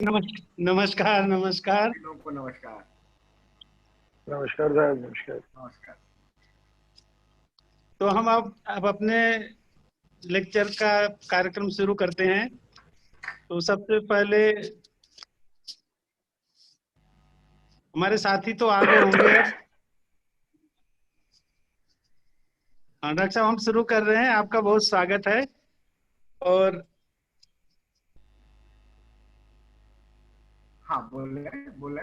नमस्कार नमस्कार। लोगों को नमस्कार। नमस्कार साहब, नमस्कार। नमस्कार। तो हम अब अपने लेक्चर का कार्यक्रम शुरू करते हैं। तो सबसे पहले हमारे साथी तो आगे होंगे अब। हाँ डॉक्टर साहब, हम शुरू कर रहे हैं। आपका बहुत स्वागत है। और हाँ, बोले बोले।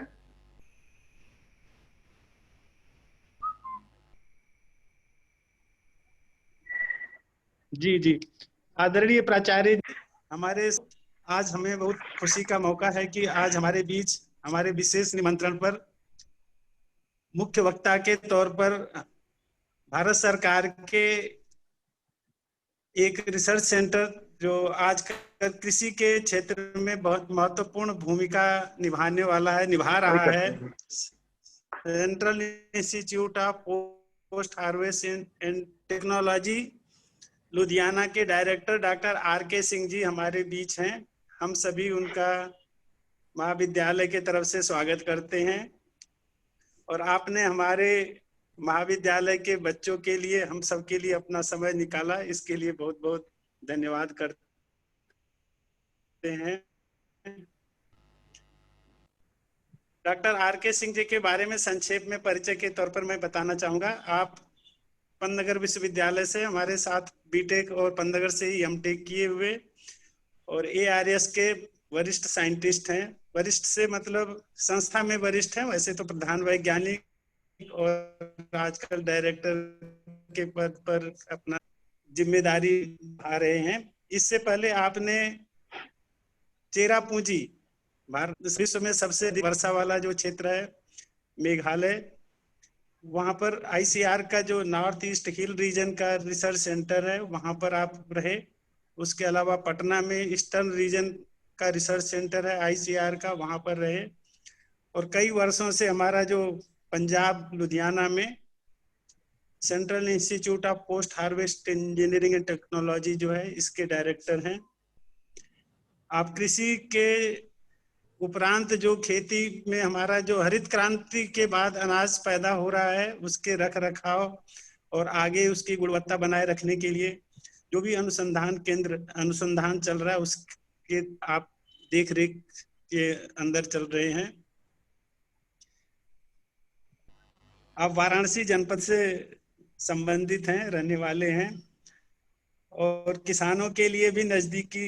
जी जी, आदरणीय प्राचार्य हमारे आज हमें बहुत खुशी का मौका है कि आज हमारे बीच हमारे विशेष निमंत्रण पर मुख्य वक्ता के तौर पर भारत सरकार के एक रिसर्च सेंटर जो आजकल कृषि के क्षेत्र में बहुत महत्वपूर्ण भूमिका निभा रहा है, central institute of post harvest and technology Ludhiana के director doctor R.K. Singh ji हमारे बीच हैं। हम सभी उनका महाविद्यालय के तरफ से स्वागत करते हैं। और आपने हमारे महाविद्यालय के बच्चों के लिए, हम सब के लिए अपना समय निकाला, इसके लिए बहुत बहुत धन्यवाद करते हैं। Doctor R.K. सिंह जी के बारे में संक्षेप में परिचय के तौर पर मैं बताना चाहूँगा। आप पंतनगर विश्वविद्यालय से हमारे साथ बीटेक और पंतनगर से ही एमटेक किए हुए और ARS के वरिष्ठ साइंटिस्ट हैं। वरिष्ठ से मतलब संस्था में वरिष्ठ हैं, वैसे तो प्रधान वैज्ञानिक और आजकल डायरेक्टर के पद पर अपना जिम्मेदारी निभा रहे हैं। इससे पहले आपने चेरापूंजी, भारत विश्व में सबसे अधिक वर्षा वाला जो क्षेत्र है मेघालय, वहां पर ICR का जो नॉर्थ ईस्ट हिल रीजन का रिसर्च सेंटर है वहां पर आप रहे। उसके अलावा पटना में ईस्टर्न रीजन का रिसर्च सेंटर है ICR का, वहां पर रहे। और कई वर्षों से हमारा जो पंजाब लुधियाना में central institute of post harvest engineering and technology जो है, इसके डायरेक्टर हैं। आप कृषि के उपरांत जो खेती में हमारा जो हरित क्रांति के बाद अनाज पैदा हो रहा है उसके रख रखाव और आगे उसकी गुणवत्ता बनाए रखने के लिए जो भी अनुसंधान चल रहा है उसके आप देख रेख के अंदर चल रहे हैं। आप वाराणसी जनपद से संबंधित हैं, रहने वाले हैं और किसानों के लिए भी नजदीकी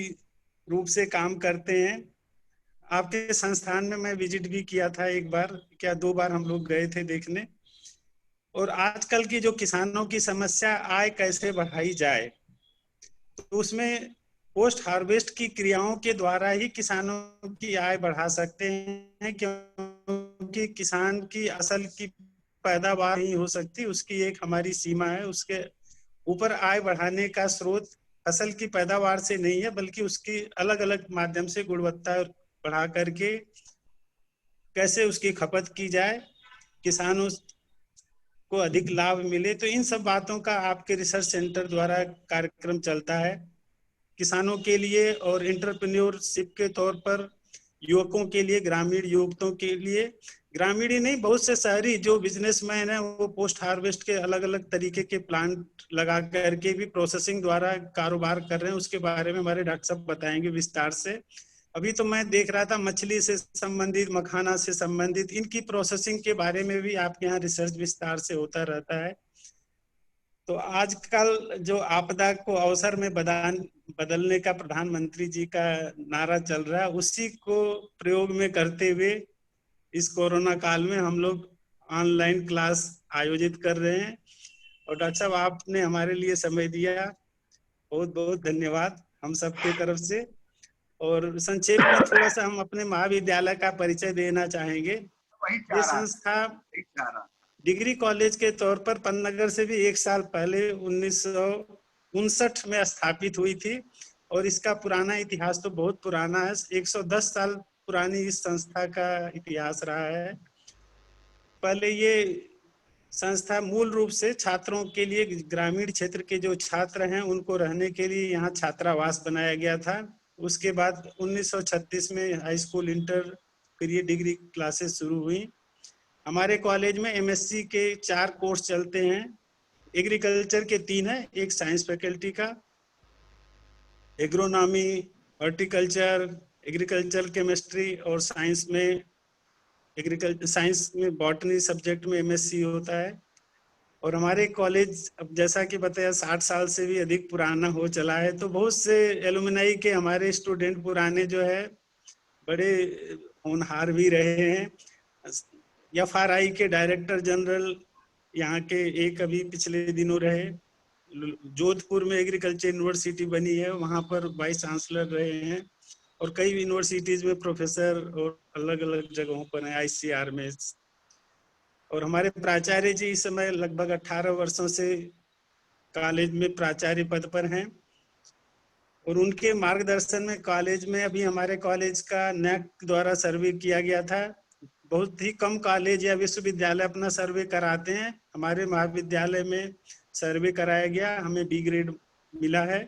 रूप से काम करते हैं। आपके संस्थान में मैं विजिट भी किया था, एक बार क्या 2 बार हम लोग गए थे देखने। और आजकल की जो किसानों की समस्या, आय कैसे बढ़ाई जाए, तो उसमें पोस्ट हार्वेस्ट की क्रियाओं के द्वारा ही किसानों की आय बढ़ा सकते हैं, क्योंकि किसान की असल की पैदावार नहीं हो सकती, उसकी एक हमारी सीमा है। उसके ऊपर आय बढ़ाने का स्रोत फसल की पैदावार से नहीं है, बल्कि उसकी अलग अलग माध्यम से गुणवत्ता बढ़ा करके कैसे उसकी खपत की जाए, किसानों को अधिक लाभ मिले। तो इन सब बातों का आपके रिसर्च सेंटर द्वारा कार्यक्रम चलता है किसानों के लिए और एंटरप्रेन्योरशिप के तौर पर युवकों के लिए, ग्रामीण युवकों के लिए, ग्रामीण ही नहीं बहुत से शहरी जो बिजनेसमैन है वो पोस्ट हार्वेस्ट के अलग अलग तरीके के प्लांट लगा करके भी प्रोसेसिंग द्वारा कारोबार कर रहे हैं। उसके बारे में हमारे डॉक्टर साहब बताएंगे विस्तार से। अभी तो मैं देख रहा था मछली से संबंधित, मखाना से संबंधित, इनकी प्रोसेसिंग के बारे में भी आपके यहाँ रिसर्च विस्तार से होता रहता है। तो आजकल जो आपदा को अवसर में बदलने का प्रधानमंत्री जी का नारा चल रहा है, उसी को प्रयोग में करते हुए इस कोरोना काल में हम लोग ऑनलाइन क्लास आयोजित कर रहे हैं। और डॉक्टर साहब आपने हमारे लिए समय दिया, बहुत बहुत धन्यवाद हम सबके तरफ से। और संक्षेप में थोड़ा सा हम अपने महाविद्यालय का परिचय देना चाहेंगे। वही ये चाह रहा संस्था था। डिग्री कॉलेज के तौर पर पंतनगर से भी 1 साल पहले 1959 में स्थापित हुई थी और इसका पुराना इतिहास तो बहुत पुराना है। 110 साल पुरानी इस संस्था का इतिहास रहा है। पहले ये संस्था मूल रूप से छात्रों के लिए, ग्रामीण क्षेत्र के जो छात्र हैं उनको रहने के लिए यहाँ छात्रावास बनाया गया था। उसके बाद 1936 में हाई स्कूल इंटर फिर ये डिग्री क्लासेस शुरू हुई। हमारे कॉलेज में एमएससी के 4 कोर्स चलते हैं। एग्रीकल्चर के 3 है, एक साइंस फैकल्टी का, एग्रोनॉमी, हॉर्टिकल्चर, एग्रीकल्चर केमिस्ट्री, और साइंस में एग्रीकल्चर साइंस में बॉटनी सब्जेक्ट में एमएससी होता है। और हमारे कॉलेज अब जैसा कि बताया 60 साल से भी अधिक पुराना हो चला है, तो बहुत से एलुमनाई के हमारे स्टूडेंट पुराने जो है बड़े होनहार भी रहे हैं। एफआरआई के डायरेक्टर जनरल यहाँ के एक अभी पिछले दिनों रहे, जोधपुर में एग्रीकल्चर यूनिवर्सिटी बनी है, वहाँ पर वाइस चांसलर रहे हैं, और कई यूनिवर्सिटीज में प्रोफेसर और अलग अलग जगहों पर हैं, आईसीआर में। और हमारे प्राचार्य जी इस समय लगभग 18 वर्षों से कॉलेज में प्राचार्य पद पर हैं, और उनके मार्गदर्शन में कॉलेज में अभी हमारे कॉलेज का नैक द्वारा सर्वे किया गया था। बहुत ही कम कॉलेज या विश्वविद्यालय अपना सर्वे कराते हैं, हमारे महाविद्यालय में सर्वे कराया गया, हमें बी ग्रेड मिला है।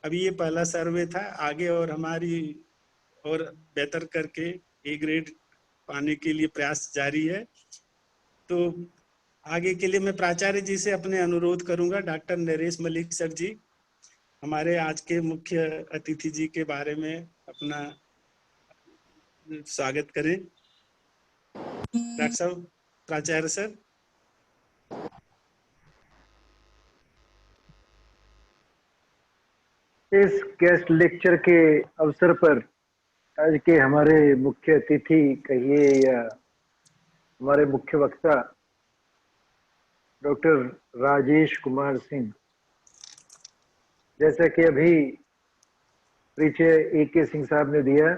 अभी ये पहला सर्वे था, आगे और हमारी और बेहतर करके ए ग्रेड पाने के लिए प्रयास जारी है। तो आगे के लिए मैं प्राचार्य जी से अपने अनुरोध करूंगा, डॉक्टर नरेश मलिक सर जी हमारे आज के मुख्य अतिथि जी के बारे में अपना स्वागत करें। डॉक्टर साहब, प्राचार्य सर। इस गेस्ट लेक्चर के अवसर पर आज के हमारे मुख्य अतिथि कहिए या हमारे मुख्य वक्ता डॉक्टर राजेश कुमार सिंह, जैसा कि अभी परिचय AK सिंह साहब ने दिया,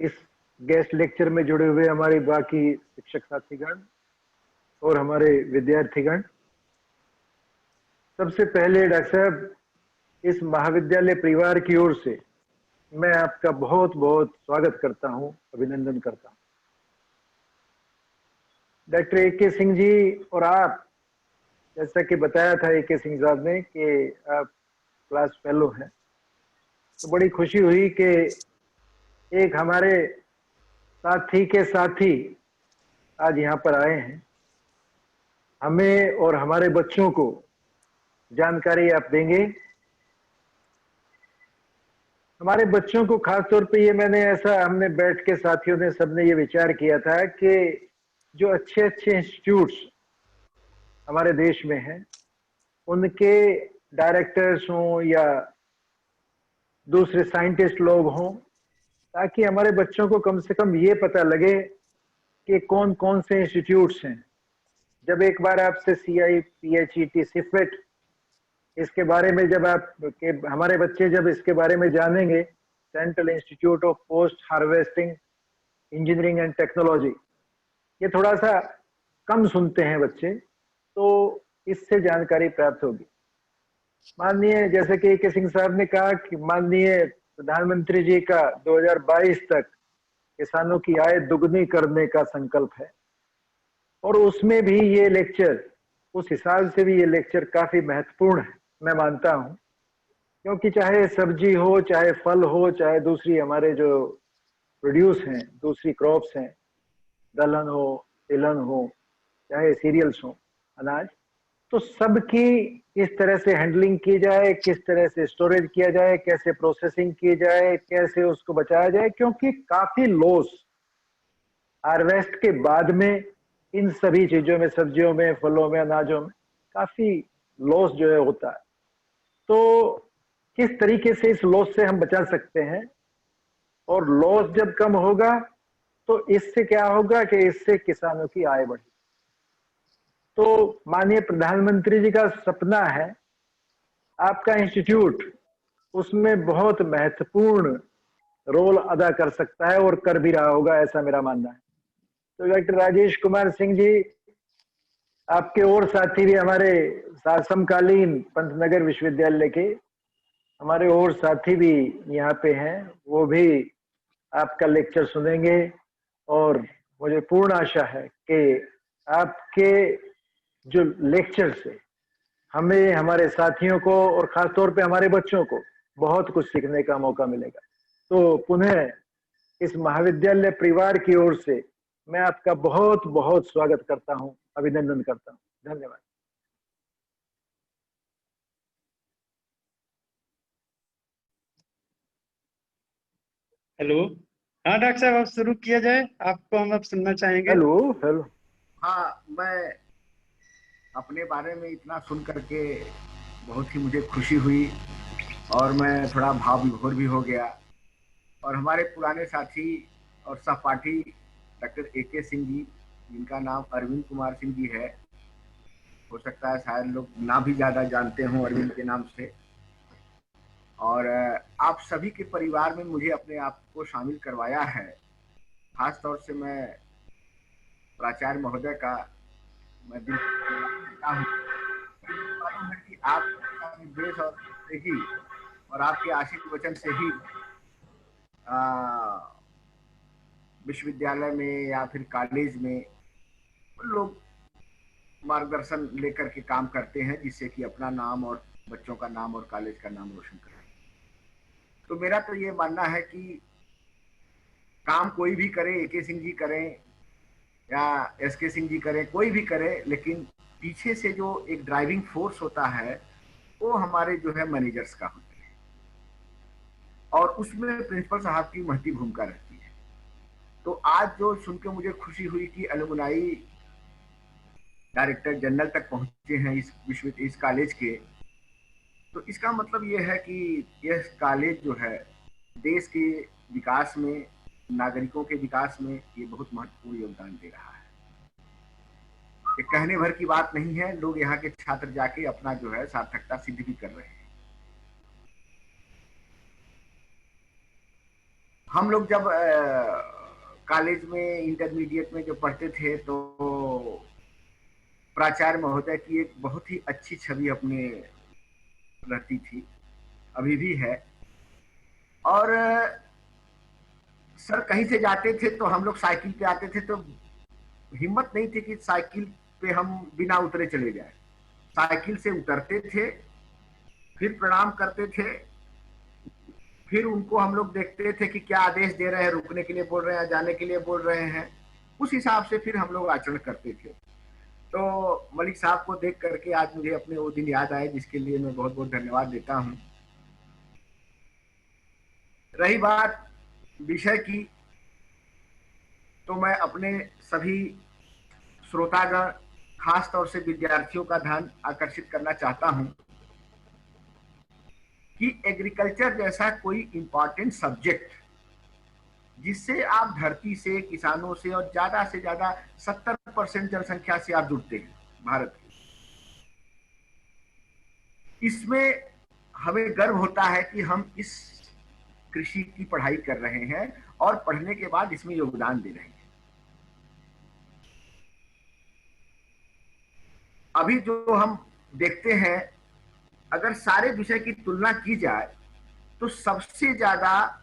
इस गेस्ट लेक्चर में जुड़े हुए हमारे बाकी शिक्षक साथीगण और हमारे विद्यार्थीगण, सबसे पहले डॉक्टर साहब इस महाविद्यालय परिवार की ओर से मैं आपका बहुत बहुत स्वागत करता हूं, अभिनंदन करता हूं। डॉक्टर AK सिंह जी और आप, जैसा कि बताया था AK सिंह साहब ने कि आप क्लास फेलो हैं, तो बड़ी खुशी हुई कि एक हमारे साथी के साथी आज यहाँ पर आए हैं। हमें और हमारे बच्चों को जानकारी आप देंगे। हमारे बच्चों को खास तौर पे ये हमने बैठ के साथियों ने सबने ये विचार किया था कि जो अच्छे अच्छे इंस्टीट्यूट्स हमारे देश में हैं, उनके डायरेक्टर्स हों या दूसरे साइंटिस्ट लोग हों, ताकि हमारे बच्चों को कम से कम ये पता लगे कि कौन कौन से इंस्टीट्यूट्स हैं। जब एक बार आपसे CI PHET सिफेट इसके बारे में जब हमारे बच्चे जब इसके बारे में जानेंगे, central institute of post harvesting engineering and technology, ये थोड़ा सा कम सुनते हैं बच्चे, तो इससे जानकारी प्राप्त होगी। माननीय, जैसे कि AK सिंह साहब ने कहा कि माननीय प्रधानमंत्री जी का 2022 तक किसानों की आय दुगनी करने का संकल्प है, और उसमें भी ये लेक्चर, उस हिसाब से भी ये लेक्चर काफी महत्वपूर्ण है, मैं मानता हूं, क्योंकि चाहे सब्जी हो, चाहे फल हो, चाहे दूसरी हमारे जो प्रोड्यूस हैं, दूसरी क्रॉप्स हैं, दलहन हो, तिलहन हो, चाहे सीरियल्स हो, अनाज, तो सबकी किस तरह से हैंडलिंग की जाए, किस तरह से स्टोरेज किया जाए, कैसे प्रोसेसिंग की जाए, कैसे उसको बचाया जाए, क्योंकि काफी लॉस हार्वेस्ट के बाद में इन सभी चीजों में, सब्जियों में, फलों में, अनाजों में काफी लॉस जो है होता है। तो किस तरीके से इस लॉस से हम बचा सकते हैं, और लॉस जब कम होगा तो इससे क्या होगा कि इससे किसानों की आय बढ़ेगी। तो माननीय प्रधानमंत्री जी का सपना है, आपका इंस्टीट्यूट उसमें बहुत महत्वपूर्ण रोल अदा कर सकता है और कर भी रहा होगा, ऐसा मेरा मानना है। तो डॉक्टर राजेश कुमार सिंह जी, आपके और साथी भी हमारे समकालीन पंतनगर विश्वविद्यालय के हमारे और साथी भी यहाँ पे हैं, वो भी आपका लेक्चर सुनेंगे, और मुझे पूर्ण आशा है कि आपके जो लेक्चर से हमें, हमारे साथियों को और खास तौर पे हमारे बच्चों को बहुत कुछ सीखने का मौका मिलेगा। तो पुनः इस महाविद्यालय परिवार की ओर से मैं आपका बहुत बहुत स्वागत करता हूं, अभिनंदन करता हूं। धन्यवाद। हेलो। हाँ डॉक्टर साहब, अब शुरू किया जाए, आपको हम अब सुनना चाहेंगे। Hello hello. हाँ, मैं अपने बारे में इतना सुन करके बहुत ही मुझे खुशी हुई और मैं थोड़ा भाव विभोर भी हो गया। और हमारे पुराने साथी और सहपाठी डॉक्टर AK सिंह जी, जिनका नाम अरविंद कुमार सिंह जी है, हो सकता है शायद लोग ना भी ज़्यादा जानते हों अरविंद के नाम से। और आप सभी के परिवार में मुझे अपने आप को शामिल करवाया है। खास तौर से मैं प्राचार्य महोदय का मैं दिल देता हूँ। मालूम है कि आपका निर्देश और से ही और आपके आशीष वचन से ही विश्वविद्यालय में या फिर कॉलेज में लोग मार्गदर्शन लेकर के काम करते हैं, जिससे कि अपना नाम और बच्चों का नाम और कॉलेज का नाम रोशन करें। तो मेरा तो ये मानना है कि काम कोई भी करे, AK सिंह जी करें या SK सिंह जी करें, कोई भी करे, लेकिन पीछे से जो एक ड्राइविंग फोर्स होता है वो हमारे जो है मैनेजर्स का होता है, और उसमें प्रिंसिपल साहब की महती भूमिका रहती है। तो आज जो सुन के मुझे खुशी हुई कि अलुमनाई डायरेक्टर जनरल तक पहुंचे हैं इस कॉलेज के, तो इसका मतलब ये है कि यह कॉलेज जो है देश के विकास में, नागरिकों के विकास में ये बहुत महत्वपूर्ण योगदान दे रहा है। ये कहने भर की बात नहीं है, लोग यहाँ के छात्र जाके अपना जो है सार्थकता सिद्ध भी कर रहे हैं। हम लोग जब कॉलेज में इंटरमीडिएट में जो पढ़ते थे तो प्राचार्य महोदय की एक बहुत ही अच्छी छवि अपने रहती थी, अभी भी है। और सर कहीं से जाते थे तो हम लोग साइकिल पे आते थे, तो हिम्मत नहीं थी कि साइकिल पे हम बिना उतरे चले जाए। साइकिल से उतरते थे, फिर प्रणाम करते थे, फिर उनको हम लोग देखते थे कि क्या आदेश दे रहे हैं, रुकने के लिए बोल रहे हैं, जाने के लिए बोल रहे हैं, उस हिसाब से फिर हम लोग आचरण करते थे। तो मलिक साहब को देख करके आज मुझे अपने वो दिन याद आए, जिसके लिए मैं बहुत बहुत धन्यवाद देता हूँ। रही बात विषय की, तो मैं अपने सभी श्रोतागण, खास तौर से विद्यार्थियों का ध्यान आकर्षित करना चाहता हूं कि एग्रीकल्चर जैसा कोई इंपॉर्टेंट सब्जेक्ट, जिससे आप धरती से, किसानों से और ज्यादा से ज्यादा 70% जनसंख्या से आप जुड़ते हैं भारत की, इसमें हमें गर्व होता है कि हम इस कृषि की पढ़ाई कर रहे हैं और पढ़ने के बाद इसमें योगदान दे रहे हैं। अभी जो हम देखते हैं, अगर सारे विषय की तुलना की जाए तो सबसे ज्यादा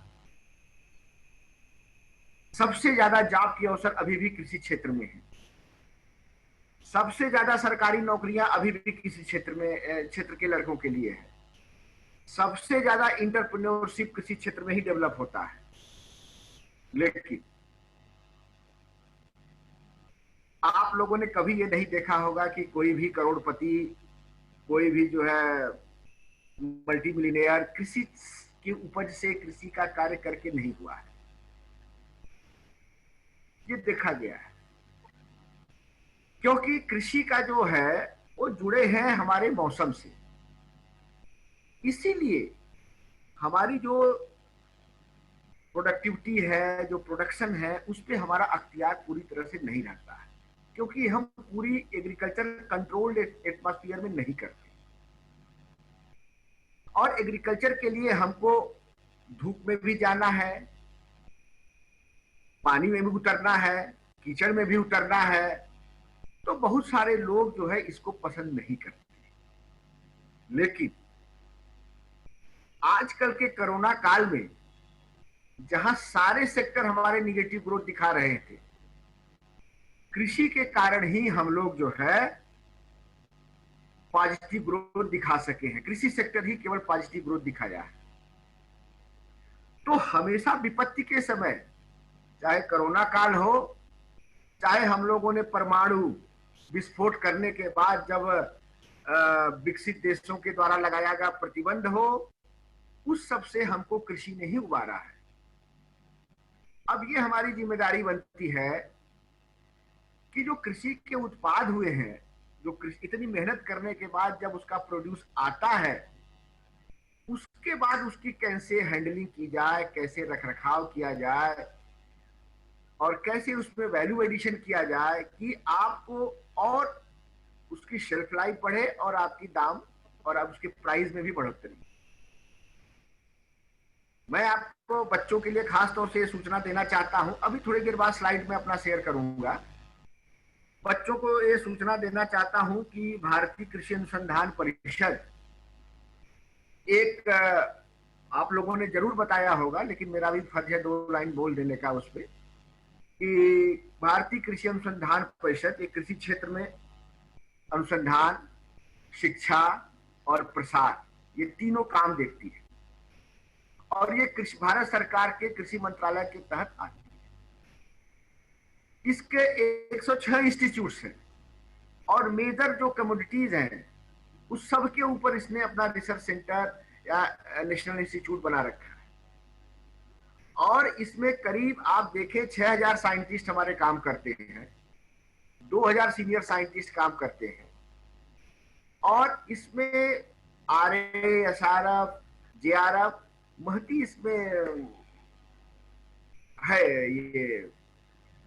जॉब के अवसर अभी भी कृषि क्षेत्र में है। सबसे ज्यादा सरकारी नौकरियां अभी भी कृषि क्षेत्र के लड़कों के लिए है। सबसे ज्यादा इंटरप्रेन्योरशिप कृषि क्षेत्र में ही डेवलप होता है। लेकिन आप लोगों ने कभी ये नहीं देखा होगा कि कोई भी करोड़पति, कोई भी जो है मल्टी मिलियनेयर कृषि की उपज से कृषि का कार्य करके नहीं हुआ है। ये देखा गया है, क्योंकि कृषि का जो है वो जुड़े हैं हमारे मौसम से। इसीलिए हमारी जो प्रोडक्टिविटी है, जो प्रोडक्शन है, उस पर हमारा अख्तियार पूरी तरह से नहीं रहता है, क्योंकि हम पूरी एग्रीकल्चर कंट्रोल्ड एटमॉस्फेयर में नहीं करते। और एग्रीकल्चर के लिए हमको धूप में भी जाना है, पानी में भी उतरना है, कीचड़ में भी उतरना है। तो बहुत सारे लोग जो है इसको पसंद नहीं करते। लेकिन आजकल के कोरोना काल में जहां सारे सेक्टर हमारे निगेटिव ग्रोथ दिखा रहे थे, कृषि के कारण ही हम लोग जो है पॉजिटिव ग्रोथ दिखा सके हैं। कृषि सेक्टर ही केवल पॉजिटिव ग्रोथ दिखाया है। तो हमेशा विपत्ति के समय, चाहे कोरोना काल हो, चाहे हम लोगों ने परमाणु विस्फोट करने के बाद जब विकसित देशों के द्वारा लगाया गया प्रतिबंध हो, उस सब से हमको कृषि ने ही उबारा है। अब ये हमारी जिम्मेदारी बनती है कि जो कृषि के उत्पाद हुए हैं, जो इतनी मेहनत करने के बाद जब उसका प्रोड्यूस आता है, उसके बाद उसकी कैसे हैंडलिंग की जाए, कैसे रखरखाव किया जाए और कैसे उसमें वैल्यू एडिशन किया जाए कि आपको और उसकी शेल्फ लाइफ बढ़े और आपकी दाम और अब उसके प्राइस में भी बढ़ोतरी। मैं आपको बच्चों के लिए खास तौर से सूचना देना चाहता हूं, अभी थोड़ी देर बाद स्लाइड में अपना शेयर करूंगा। बच्चों को ये सूचना देना चाहता हूं कि भारतीय कृषि अनुसंधान परिषद एक, आप लोगों ने जरूर बताया होगा लेकिन मेरा भी फर्ज है 2 लाइन बोल देने का उस पर, कि भारतीय कृषि अनुसंधान परिषद एक कृषि क्षेत्र में अनुसंधान, शिक्षा और प्रसार, ये तीनों काम देखती है और ये कृषि भारत सरकार के कृषि मंत्रालय के तहत आती है। इसके 106 इंस्टीट्यूट्स हैं और मेजर जो कमोडिटीज हैं उस सब के ऊपर इसने अपना रिसर्च सेंटर या नेशनल इंस्टीट्यूट बना रखा है। और इसमें करीब आप देखें 6000 साइंटिस्ट हमारे काम करते हैं, 2000 सीनियर साइंटिस्ट काम करते हैं और इसमें आरए, एसआरएफ, जेआरएफ, महती इसमें है, ये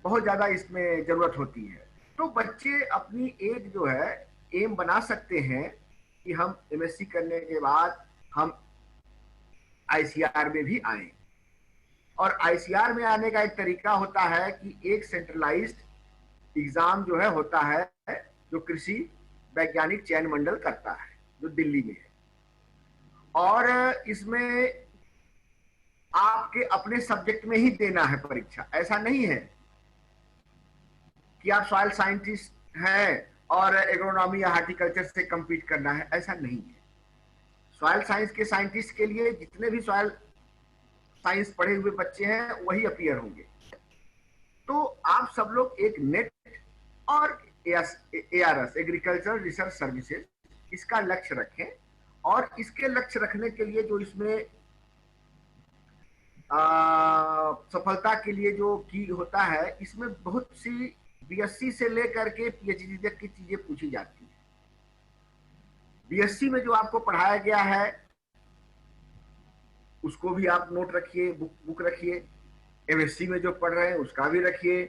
बहुत ज्यादा इसमें जरूरत होती है। तो बच्चे अपनी एक जो है एम बना सकते हैं कि हम एमएससी करने के बाद हम आईसीआर में भी आए। और आईसीआर में आने का एक तरीका होता है कि एक सेंट्रलाइज्ड एग्जाम जो है होता है, जो कृषि वैज्ञानिक चयन मंडल करता है, जो दिल्ली में है। और इसमें आपके अपने सब्जेक्ट में ही देना है परीक्षा। ऐसा नहीं है कि आप सॉइल साइंटिस्ट हैं और एग्रोनॉमी या हार्टिकल्चर से compete करना है, ऐसा नहीं है। सॉइल साइंस के साइंटिस्ट के लिए जितने भी सॉइल साइंस पढ़े हुए बच्चे हैं वही अपीयर होंगे। तो आप सब लोग एक नेट और एआरएस, एग्रीकल्चर रिसर्च सर्विसेज, इसका लक्ष्य रखें। और इसके लक्ष्य रखने के लिए जो इसमें सफलता के लिए जो की होता है, इसमें बहुत सी बीएससी से लेकर के पीएचडी तक की चीजें पूछी जाती है। बीएससी में जो आपको पढ़ाया गया है उसको भी आप नोट रखिए, बुक रखिए। एमएससी में जो पढ़ रहे हैं उसका भी रखिए।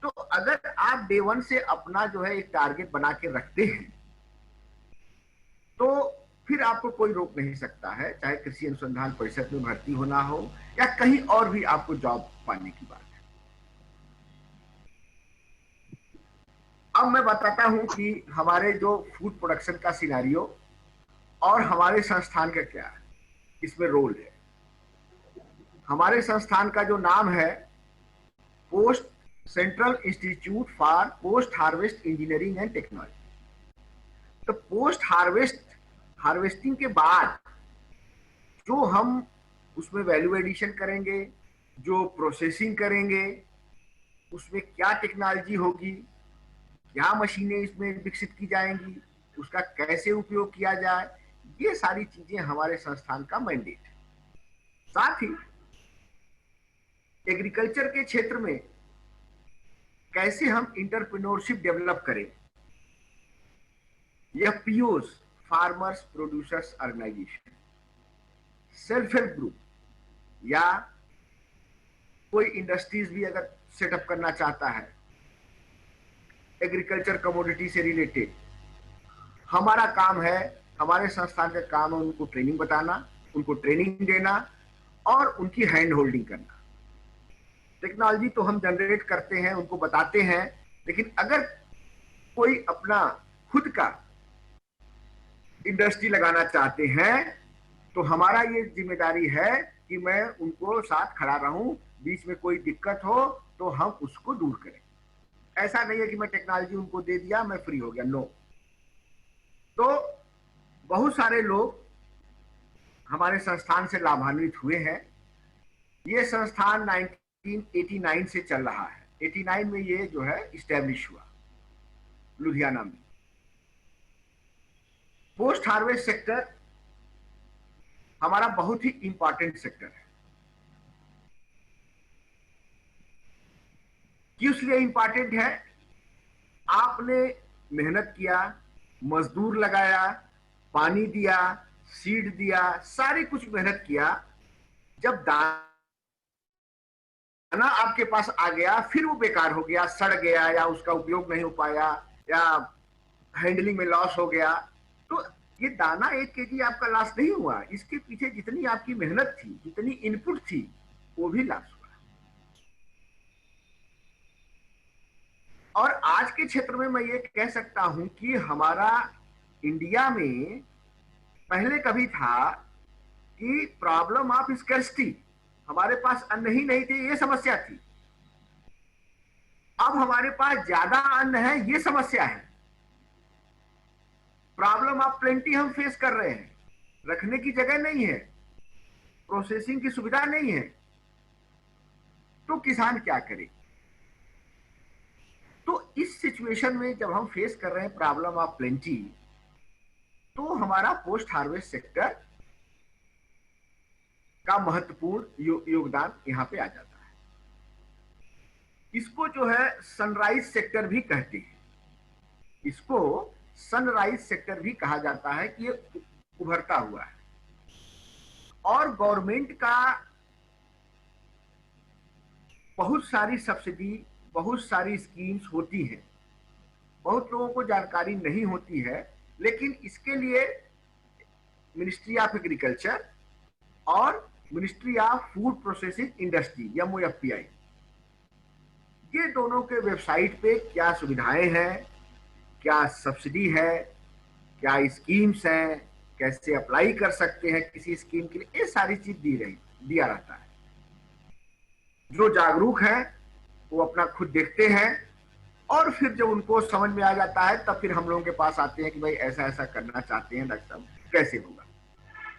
तो अगर आप डे 1 से अपना जो है एक टारगेट बना के रखते हैं तो फिर आपको कोई रोक नहीं सकता है, चाहे कृषि अनुसंधान परिषद में भर्ती होना हो या कहीं और भी आपको जॉब पाने की बात है। अब मैं बताता हूं कि हमारे जो फूड प्रोडक्शन का सिनेरियो और हमारे संस्थान का क्या है, इसमें रोल है। हमारे संस्थान का जो नाम है post central institute for post harvest engineering and technology. तो पोस्ट हार्वेस्टिंग के बाद जो हम उसमें वैल्यू एडिशन करेंगे, जो प्रोसेसिंग करेंगे, उसमें क्या टेक्नोलॉजी होगी, क्या मशीनें इसमें विकसित की जाएंगी, उसका कैसे उपयोग किया जाए, ये सारी चीजें हमारे संस्थान का मैंडेट है। साथ ही एग्रीकल्चर के क्षेत्र में कैसे हम इंटरप्रेन्योरशिप डेवलप करें, यह POs, farmers producers organisation, self help group या कोई इंडस्ट्रीज भी अगर सेटअप करना चाहता है एग्रीकल्चर कमोडिटी से रिलेटेड, हमारा काम है, हमारे संस्थान का काम है उनको ट्रेनिंग बताना, उनको ट्रेनिंग देना और उनकी हैंड होल्डिंग करना। टेक्नोलॉजी तो हम जनरेट करते हैं, उनको बताते हैं, लेकिन अगर कोई अपना खुद का इंडस्ट्री लगाना चाहते हैं तो हमारा ये जिम्मेदारी है कि मैं उनको साथ खड़ा रहूं, बीच में कोई दिक्कत हो तो हम उसको दूर करें। ऐसा नहीं है कि मैं टेक्नोलॉजी उनको दे दिया, मैं फ्री हो गया, नो। तो बहुत सारे लोग हमारे संस्थान से लाभान्वित हुए हैं। ये संस्थान 1989 से चल रहा है। 89 में ये जो है इस्टेब्लिश हुआ लुधियाना में। पोस्ट हार्वेस्ट सेक्टर हमारा बहुत ही इंपॉर्टेंट सेक्टर है। किस लिए इंपॉर्टेंट है? आपने मेहनत किया, मजदूर लगाया, पानी दिया, सीड दिया, सारी कुछ मेहनत किया। जब दाना आपके पास आ गया, फिर वो बेकार हो गया, सड़ गया, या उसका उपयोग नहीं हो पाया, या हैंडलिंग में लॉस हो गया, तो ये दाना 1 केजी आपका लॉस नहीं हुआ। इसके पीछे जितनी आपकी मेहनत थी, जितनी इनपुट थी, वो भी लॉस हुआ। और आज के क्षेत्र में मैं ये कह सकता हूं कि हमारा इंडिया में पहले कभी था कि प्रॉब्लम ऑफ स्कैर्सिटी, हमारे पास अन्न ही नहीं थे, ये समस्या थी। अब हमारे पास ज्यादा अन्न है, ये समस्या है। प्रॉब्लम ऑफ प्लेंटी हम फेस कर रहे हैं। रखने की जगह नहीं है, प्रोसेसिंग की सुविधा नहीं है, तो किसान क्या करे? तो इस सिचुएशन में जब हम फेस कर रहे हैं प्रॉब्लम ऑफ प्लेंटी, तो हमारा पोस्ट हार्वेस्ट सेक्टर का महत्वपूर्ण योगदान यहां पे आ जाता है। इसको जो है सनराइज सेक्टर भी कहते हैं। इसको सनराइज सेक्टर भी कहा जाता है कि ये उभरता हुआ है। और गवर्नमेंट का बहुत सारी सब्सिडी, बहुत सारी स्कीम्स होती हैं। बहुत लोगों को जानकारी नहीं होती है, लेकिन इसके लिए मिनिस्ट्री ऑफ एग्रीकल्चर और ministry of food processing industry MOFPI, ये दोनों के वेबसाइट पे क्या सुविधाएं हैं, क्या सब्सिडी है, क्या स्कीम्स हैं, कैसे अप्लाई कर सकते हैं किसी स्कीम के लिए, ये सारी चीज दिया रहता है। जो जागरूक है वो अपना खुद देखते हैं, और फिर जब उनको समझ में आ जाता है तब फिर हम लोगों के पास आते हैं कि भाई ऐसा ऐसा करना चाहते हैं डॉक्टर साहब, कैसे होगा।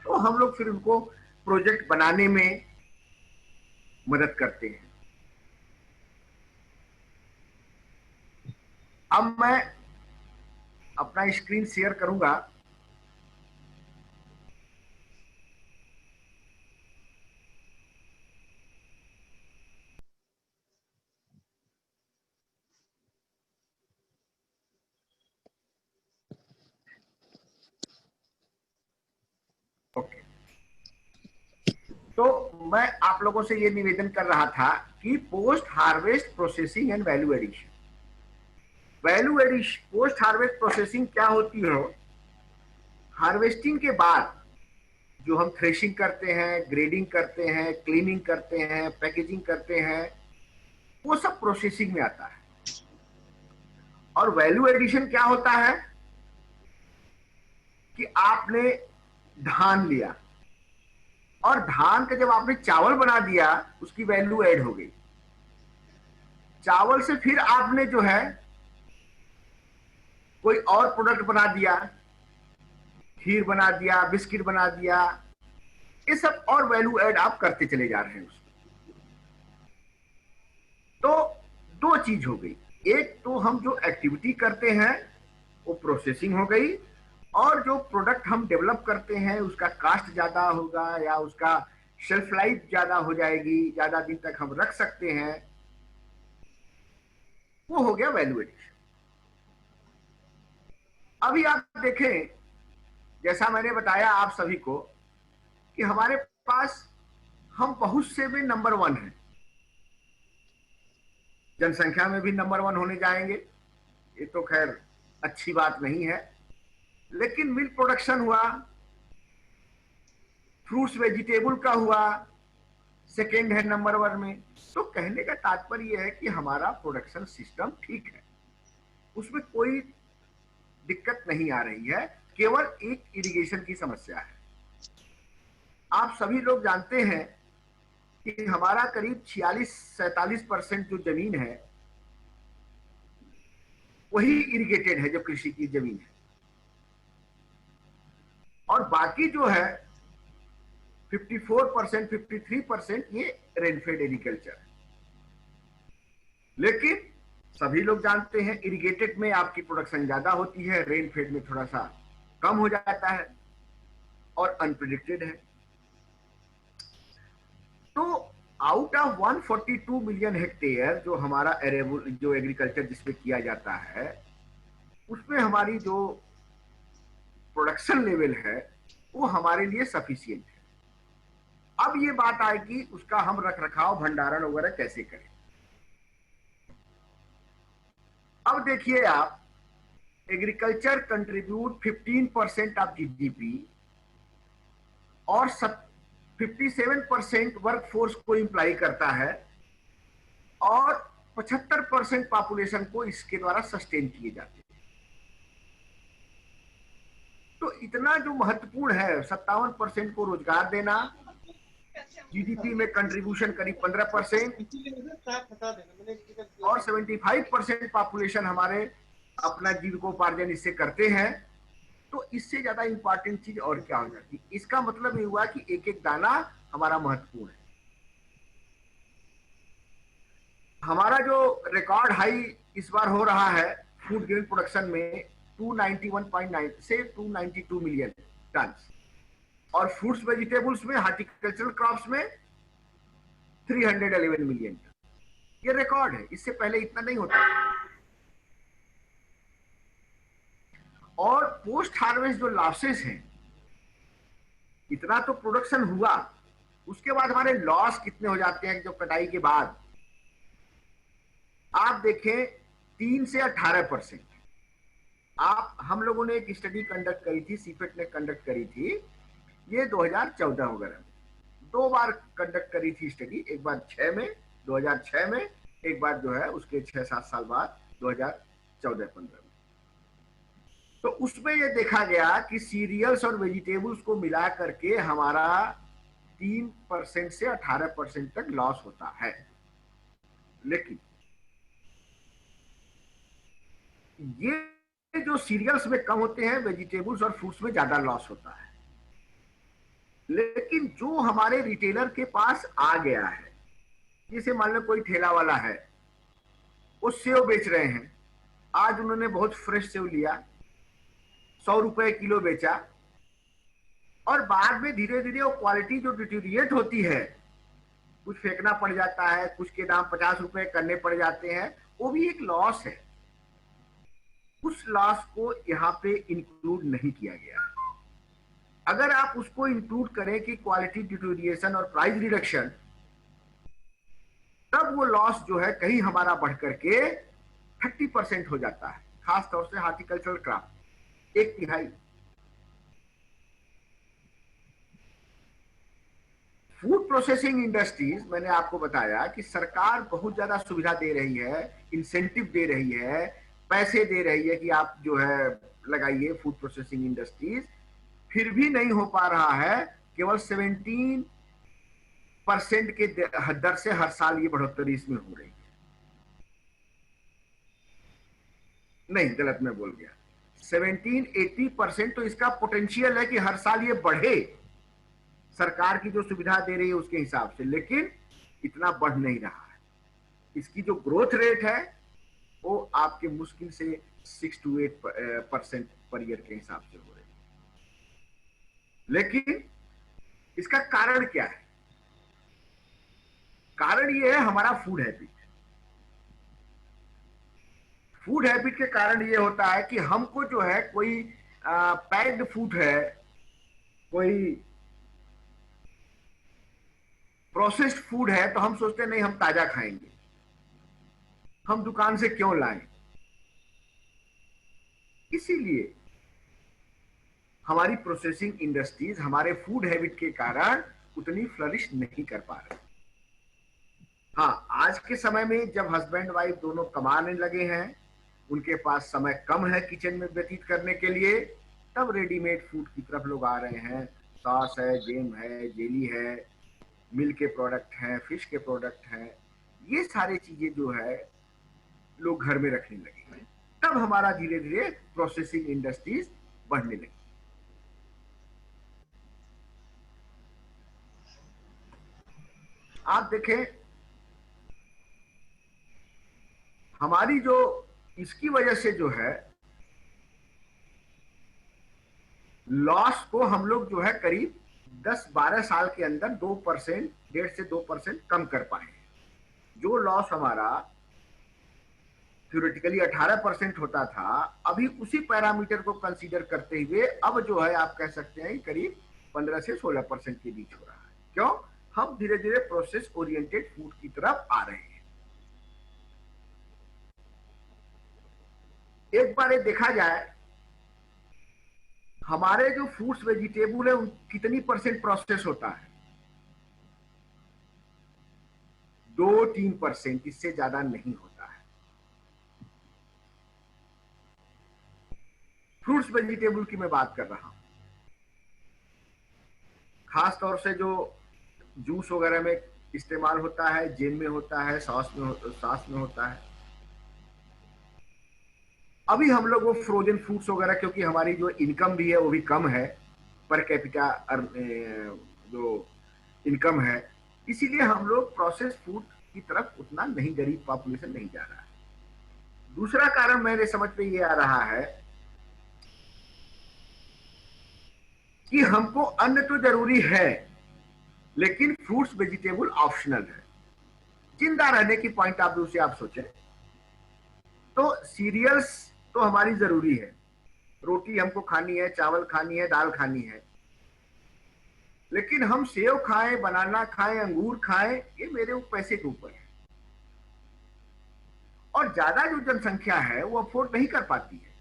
तो हम लोग फिर उनको प्रोजेक्ट बनाने में मदद करते हैं। अब मैं अपना स्क्रीन शेयर करूंगा। ओके, तो मैं आप लोगों से ये निवेदन कर रहा था कि post harvest processing and value addition. Post harvest processing क्या होती है? हार्वेस्टिंग के बाद जो हम थ्रेशिंग करते हैं, ग्रेडिंग करते हैं, क्लीनिंग करते हैं, पैकेजिंग करते हैं, वो सब प्रोसेसिंग में आता है। और वैल्यू एडिशन क्या होता है कि आपने धान लिया, और धान का जब आपने चावल बना दिया, उसकी वैल्यू ऐड हो गई। चावल से फिर आपने जो है कोई और प्रोडक्ट बना दिया, खीर बना दिया, बिस्किट बना दिया, ये सब और वैल्यू ऐड आप करते चले जा रहे हैं उसमें। तो दो चीज हो गई, एक तो हम जो एक्टिविटी करते हैं वो प्रोसेसिंग हो गई, और जो प्रोडक्ट हम डेवलप करते हैं उसका कास्ट ज्यादा होगा, या उसका शेल्फ लाइफ ज्यादा हो जाएगी, ज्यादा दिन तक हम रख सकते हैं, वो हो गया वैल्यू एडिशन। अभी आप देखें, जैसा मैंने बताया आप सभी को कि हमारे पास हम बहुत से में नंबर 1 हैं, जनसंख्या में भी नंबर 1 होने जाएंगे, ये तो खैर अच्छी बात नहीं है। लेकिन मिल्क प्रोडक्शन हुआ, फ्रूट्स वेजिटेबल का हुआ, सेकेंड है नंबर 1 में। तो कहने का तात्पर्य है कि हमारा प्रोडक्शन सिस्टम ठीक है, उसमें कोई दिक्कत नहीं आ रही है, केवल एक इरिगेशन की समस्या है। आप सभी लोग जानते हैं कि हमारा करीब 46-47% जो जमीन है वही इरिगेटेड है, जो कृषि की जमीन है। और बाकी जो है 54%, 53% ये रेनफेड एग्रीकल्चर है। लेकिन सभी लोग जानते हैं इरिगेटेड में आपकी प्रोडक्शन ज्यादा होती है, रेनफेड में थोड़ा सा कम हो जाता है और अनप्रिडिक्टेड है। तो आउट ऑफ 142 मिलियन हेक्टेयर जो हमारा एरेबल जो एग्रीकल्चर जिसमें किया जाता है, उसमें हमारी जो प्रोडक्शन लेवल है वो हमारे लिए सफिशिएंट है। अब ये बात आएगी उसका हम रख रखाव भंडारण वगैरह कैसे करें। अब देखिए आप, एग्रीकल्चर कंट्रीब्यूट 15% ऑफ जीडीपी और 57% वर्कफोर्स को इंप्लाई करता है और 75% पॉपुलेशन को इसके द्वारा सस्टेन किए जाते हैं। तो इतना जो महत्वपूर्ण है, 57% को रोजगार देना, जीडीपी में कंट्रीब्यूशन करीब 15% और 75% पॉपुलेशन हमारे अपना जीविकोपार्जन इससे करते हैं। तो इससे ज्यादा इंपॉर्टेंट चीज और क्या हो जाती है। इसका मतलब ये हुआ कि एक एक दाना हमारा महत्वपूर्ण है। हमारा जो रिकॉर्ड हाई इस बार हो रहा है फूड ग्रेन प्रोडक्शन में 291.9 से 292 मिलियन टन, और फ्रूट्स वेजिटेबल्स में, हार्टिकल्चरल क्रॉप्स में 311 मिलियन टन। ये रिकॉर्ड है, इससे पहले इतना नहीं होता। और पोस्ट हार्वेस्ट जो लॉसेस हैं, इतना तो प्रोडक्शन हुआ, उसके बाद हमारे लॉस कितने हो जाते हैं जो कटाई के बाद। आप देखें 3 से 18%। आप हम लोगों ने एक स्टडी कंडक्ट करी थी, सीपेट ने कंडक्ट करी थी, ये 2014 वगैरह में 2 बार कंडक्ट करी थी स्टडी, एक बार 6 में 2006 में, एक बार जो है उसके 6-7 साल बाद 2014-15 में। तो उसमें ये देखा गया कि सीरियल्स और वेजिटेबल्स को मिला करके हमारा 3% से 18% तक लॉस होता है। लेकिन ये जो सीरियल्स में कम होते हैं, वेजिटेबल्स और फ्रूट्स में ज्यादा लॉस होता है। लेकिन जो हमारे रिटेलर के पास आ गया है, जैसे मान लो कोई ठेला वाला है, वो सेव बेच रहे हैं, आज उन्होंने बहुत फ्रेश सेव लिया, 100 रुपए किलो बेचा, और बाद में धीरे धीरे वो क्वालिटी जो डिटीरिएट होती है, कुछ फेंकना पड़ जाता है, कुछ के दाम 50 रुपए करने पड़ जाते हैं, वो भी एक लॉस है। उस लॉस को यहाँ पे इंक्लूड नहीं किया गया। अगर आप उसको इंक्लूड करें कि क्वालिटी डिटीरिएशन और प्राइस रिडक्शन, तब वो लॉस जो है कहीं हमारा बढ़ करके 30% हो जाता है, खास तौर से horticultural crop 1/3। Food processing industries, मैंने आपको बताया कि सरकार बहुत ज्यादा सुविधा दे रही है, इंसेंटिव दे रही है, पैसे दे रही है कि आप जो है लगाइए फूड प्रोसेसिंग इंडस्ट्रीज, फिर भी नहीं हो पा रहा है। केवल 17% के दर से हर साल ये बढ़ोतरी इसमें हो रही है। नहीं, गलत मैं बोल गया, 17-18% तो इसका पोटेंशियल है कि हर साल ये बढ़े, सरकार की जो सुविधा दे रही है उसके हिसाब से, लेकिन इतना बढ़ नहीं रहा है। इसकी जो ग्रोथ रेट है वो आपके मुश्किल से 6 to 8% पर ईयर के हिसाब से हो रही है। लेकिन इसका कारण क्या है? कारण ये है हमारा फूड हैबिट। फूड हैबिट के कारण ये होता है कि हमको जो है कोई पैक्ड फूड है, कोई प्रोसेस्ड फूड है, तो हम सोचते नहीं हम ताजा खाएंगे, हम दुकान से क्यों लाएं। इसीलिए हमारी प्रोसेसिंग इंडस्ट्रीज हमारे फूड हैबिट के कारण उतनी फ्लरिश नहीं कर पा रहे। हाँ, आज के समय में जब हस्बैंड वाइफ दोनों कमाने लगे हैं, उनके पास समय कम है किचन में व्यतीत करने के लिए, तब रेडीमेड फूड की तरफ लोग आ रहे हैं। सॉस है, जेम है, जेली है, मिल्क के प्रोडक्ट हैं, फिश के प्रोडक्ट हैं, ये सारी चीजें जो है लोग घर में रखने लगे हैं। तब हमारा धीरे धीरे प्रोसेसिंग इंडस्ट्रीज बढ़ने लगी। आप देखें हमारी जो इसकी वजह से जो है लॉस को हम लोग जो है करीब 10-12 साल के अंदर 2%, 1.5 से 2% कम कर पाए। जो लॉस हमारा थ्योरेटिकली 18% होता था, अभी उसी पैरामीटर को कंसीडर करते हुए अब जो है आप कह सकते हैं करीब 15 से 16% के बीच हो रहा है। क्यों? हम धीरे धीरे प्रोसेस ओरिएंटेड फूड की तरफ आ रहे हैं। एक बार ये देखा जाए हमारे जो फ्रूट्स वेजिटेबल है उन कितनी परसेंट प्रोसेस होता है? 2-3%, इससे ज्यादा नहीं होता है। फ्रूट्स वेजिटेबल की मैं बात कर रहा हूं, खास तौर से जो जूस वगैरह में इस्तेमाल होता है, जैम में होता है, सॉस में होता है। अभी हम लोग वो फ्रोजन फ्रूट्स वगैरह, क्योंकि हमारी जो इनकम भी है वो भी कम है, पर कैपिटा जो इनकम है, इसीलिए हम लोग प्रोसेस फूड की तरफ उतना नहीं, गरीब पॉपुलेशन नहीं जा रहा है। दूसरा कारण मेरे समझ में ये आ रहा है कि हमको अन्न तो जरूरी है, लेकिन फ्रूट्स वेजिटेबल ऑप्शनल है। जिंदा रहने की पॉइंट ऑफ व्यू से आप सोचें तो सीरियल्स तो हमारी जरूरी है, रोटी हमको खानी है, चावल खानी है, दाल खानी है, लेकिन हम सेव खाएं, बनाना खाएं, अंगूर खाएं, ये मेरे पैसे के ऊपर है। और ज्यादा जो जनसंख्या है वो अफोर्ड नहीं कर पाती है।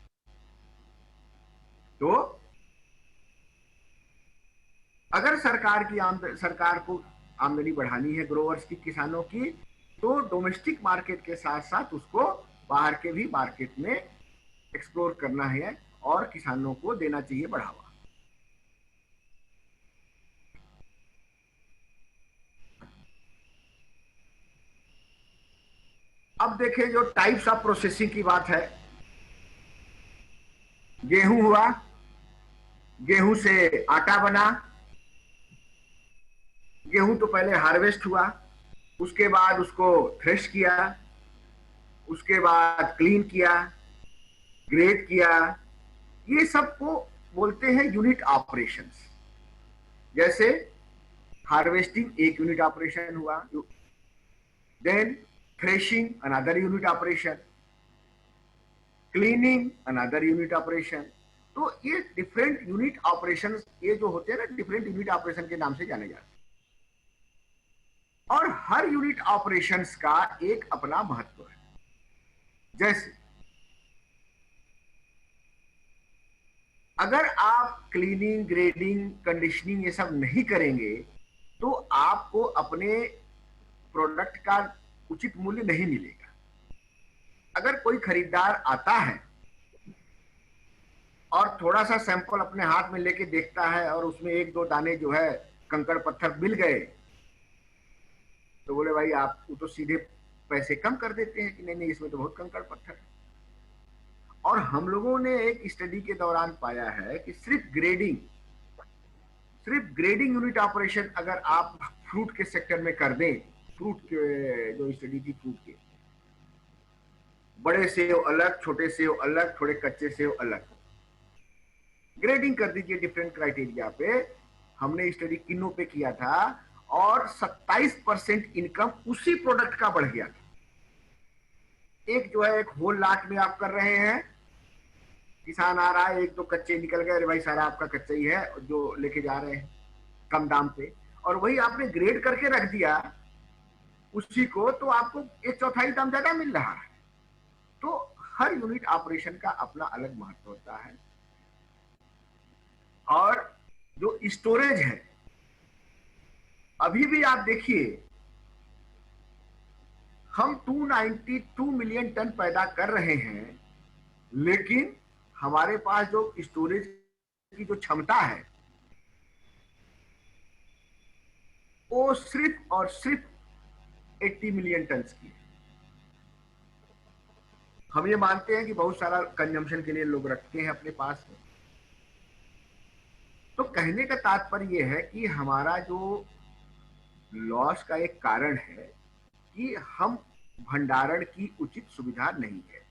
तो अगर सरकार को आमदनी बढ़ानी है ग्रोवर्स की, किसानों की, तो डोमेस्टिक मार्केट के साथ साथ उसको बाहर के भी मार्केट में एक्सप्लोर करना है और किसानों को देना चाहिए बढ़ावा। अब देखें जो टाइप्स ऑफ प्रोसेसिंग की बात है, गेहूं हुआ, गेहूं से आटा बना, गेहूं तो पहले हार्वेस्ट हुआ, उसके बाद उसको थ्रेश किया, उसके बाद क्लीन किया, ग्रेड किया, ये सब को बोलते हैं यूनिट ऑपरेशंस। जैसे हार्वेस्टिंग एक यूनिट ऑपरेशन हुआ, then threshing another unit operation, cleaning another unit operation. तो ये डिफरेंट यूनिट ऑपरेशन, ये जो होते हैं ना, डिफरेंट यूनिट ऑपरेशन के नाम से जाने जाते हैं। और हर यूनिट ऑपरेशंस का एक अपना महत्व है। जैसे अगर आप क्लीनिंग, ग्रेडिंग, कंडीशनिंग ये सब नहीं करेंगे तो आपको अपने प्रोडक्ट का उचित मूल्य नहीं मिलेगा। अगर कोई खरीदार आता है और थोड़ा सा सैंपल अपने हाथ में लेके देखता है और उसमें 1-2 दाने जो है कंकड़ पत्थर मिल गए, तो बोले भाई आप तो सीधे पैसे कम कर देते हैं कि नहीं नहीं इसमें तो बहुत कंकड़ पत्थर है। और हम लोगों ने एक स्टडी के दौरान पाया है कि सिर्फ ग्रेडिंग यूनिट ऑपरेशन अगर आप फ्रूट के सेक्टर में कर दें, फ्रूट के जो स्टडी थी, फ्रूट के बड़े सेव अलग, छोटे सेव अलग, थोड़े कच्चे सेव अलग, ग्रेडिंग कर दीजिए डिफरेंट क्राइटेरिया पे। हमने स्टडी किन्नों पे किया था और 27% इनकम उसी प्रोडक्ट का बढ़ गया था। एक जो है एक होल लाट में आप कर रहे हैं, किसान आ रहा है, 1-2 कच्चे निकल गए, अरे भाई सारा आपका कच्चा ही है जो लेके जा रहे हैं कम दाम पे, और वही आपने ग्रेड करके रख दिया उसी को, तो आपको 1/4 दाम ज्यादा मिल रहा है। तो हर यूनिट ऑपरेशन का अपना अलग महत्व होता है। और जो स्टोरेज है, अभी भी आप देखिए हम 292 मिलियन टन पैदा कर रहे हैं, लेकिन हमारे पास जो स्टोरेज की जो क्षमता है वो सिर्फ और सिर्फ 80 मिलियन टन की है। हम ये मानते हैं कि बहुत सारा कंजम्पशन के लिए लोग रखते हैं अपने पास में। तो कहने का तात्पर्य यह है कि हमारा जो लॉस का एक कारण है कि हम भंडारण की उचित सुविधा नहीं है,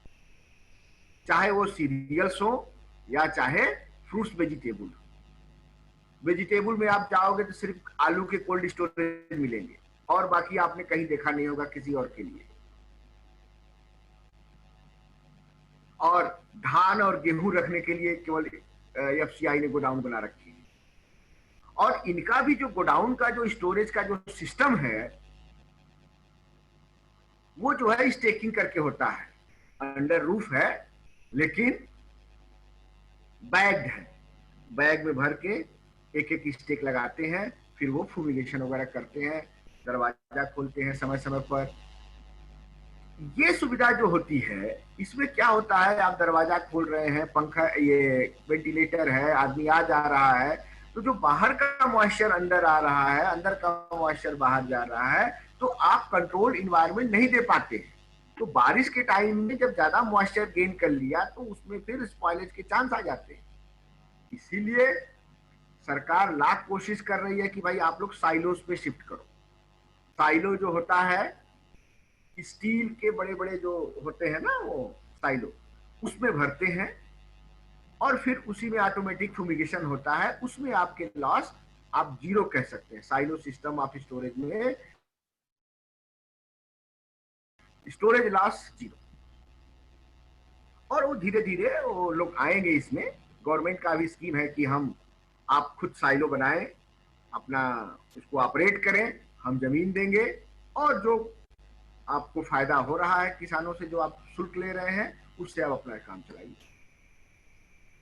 चाहे वो सीरियल्स हो या चाहे फ्रूट्स वेजिटेबल। वेजिटेबल में आप जाओगे तो सिर्फ आलू के कोल्ड स्टोरेज मिलेंगे और बाकी आपने कहीं देखा नहीं होगा किसी और के लिए। और धान और गेहूं रखने के लिए केवल एफसीआई ने गोडाउन बना रखी है। और इनका भी जो गोडाउन का जो स्टोरेज का जो सिस्टम है वो जो है स्टेकिंग करके होता है, अंडर रूफ है लेकिन बैग्ड है। बैग में भर के एक एक स्टेक लगाते हैं, फिर वो फुमिगेशन वगैरह करते हैं, दरवाजा खोलते हैं समय समय पर। ये सुविधा जो होती है इसमें क्या होता है, आप दरवाजा खोल रहे हैं, पंखा ये वेंटिलेटर है, आदमी आ जा रहा है, तो जो बाहर का मॉइस्चर अंदर आ रहा है, अंदर का मॉइस्चर बाहर जा रहा है, तो आप कंट्रोल इन्वायरमेंट नहीं दे पाते हैं। तो बारिश के टाइम में जब ज्यादा मॉइस्चर गेन कर लिया तो उसमें फिर स्पॉइलेज के चांस आ जाते हैं। इसीलिए सरकार लाख कोशिश कर रही है कि भाई आप लोग साइलोस पे शिफ्ट करो। साइलो जो होता है स्टील के बड़े बड़े जो होते हैं ना वो साइलो, उसमें भरते हैं और फिर उसी में ऑटोमेटिक फुमिगेशन होता है। उसमें आपके लॉस आप जीरो कह सकते हैं। साइलो सिस्टम ऑफ स्टोरेज में स्टोरेज लॉस जीरो। और वो धीरे धीरे वो लोग आएंगे इसमें। गवर्नमेंट का भी स्कीम है कि हम आप खुद साइलो बनाएं, अपना उसको ऑपरेट करें, हम जमीन देंगे और जो आपको फायदा हो रहा है किसानों से जो आप शुल्क ले रहे हैं उससे आप अपना काम चलाइए।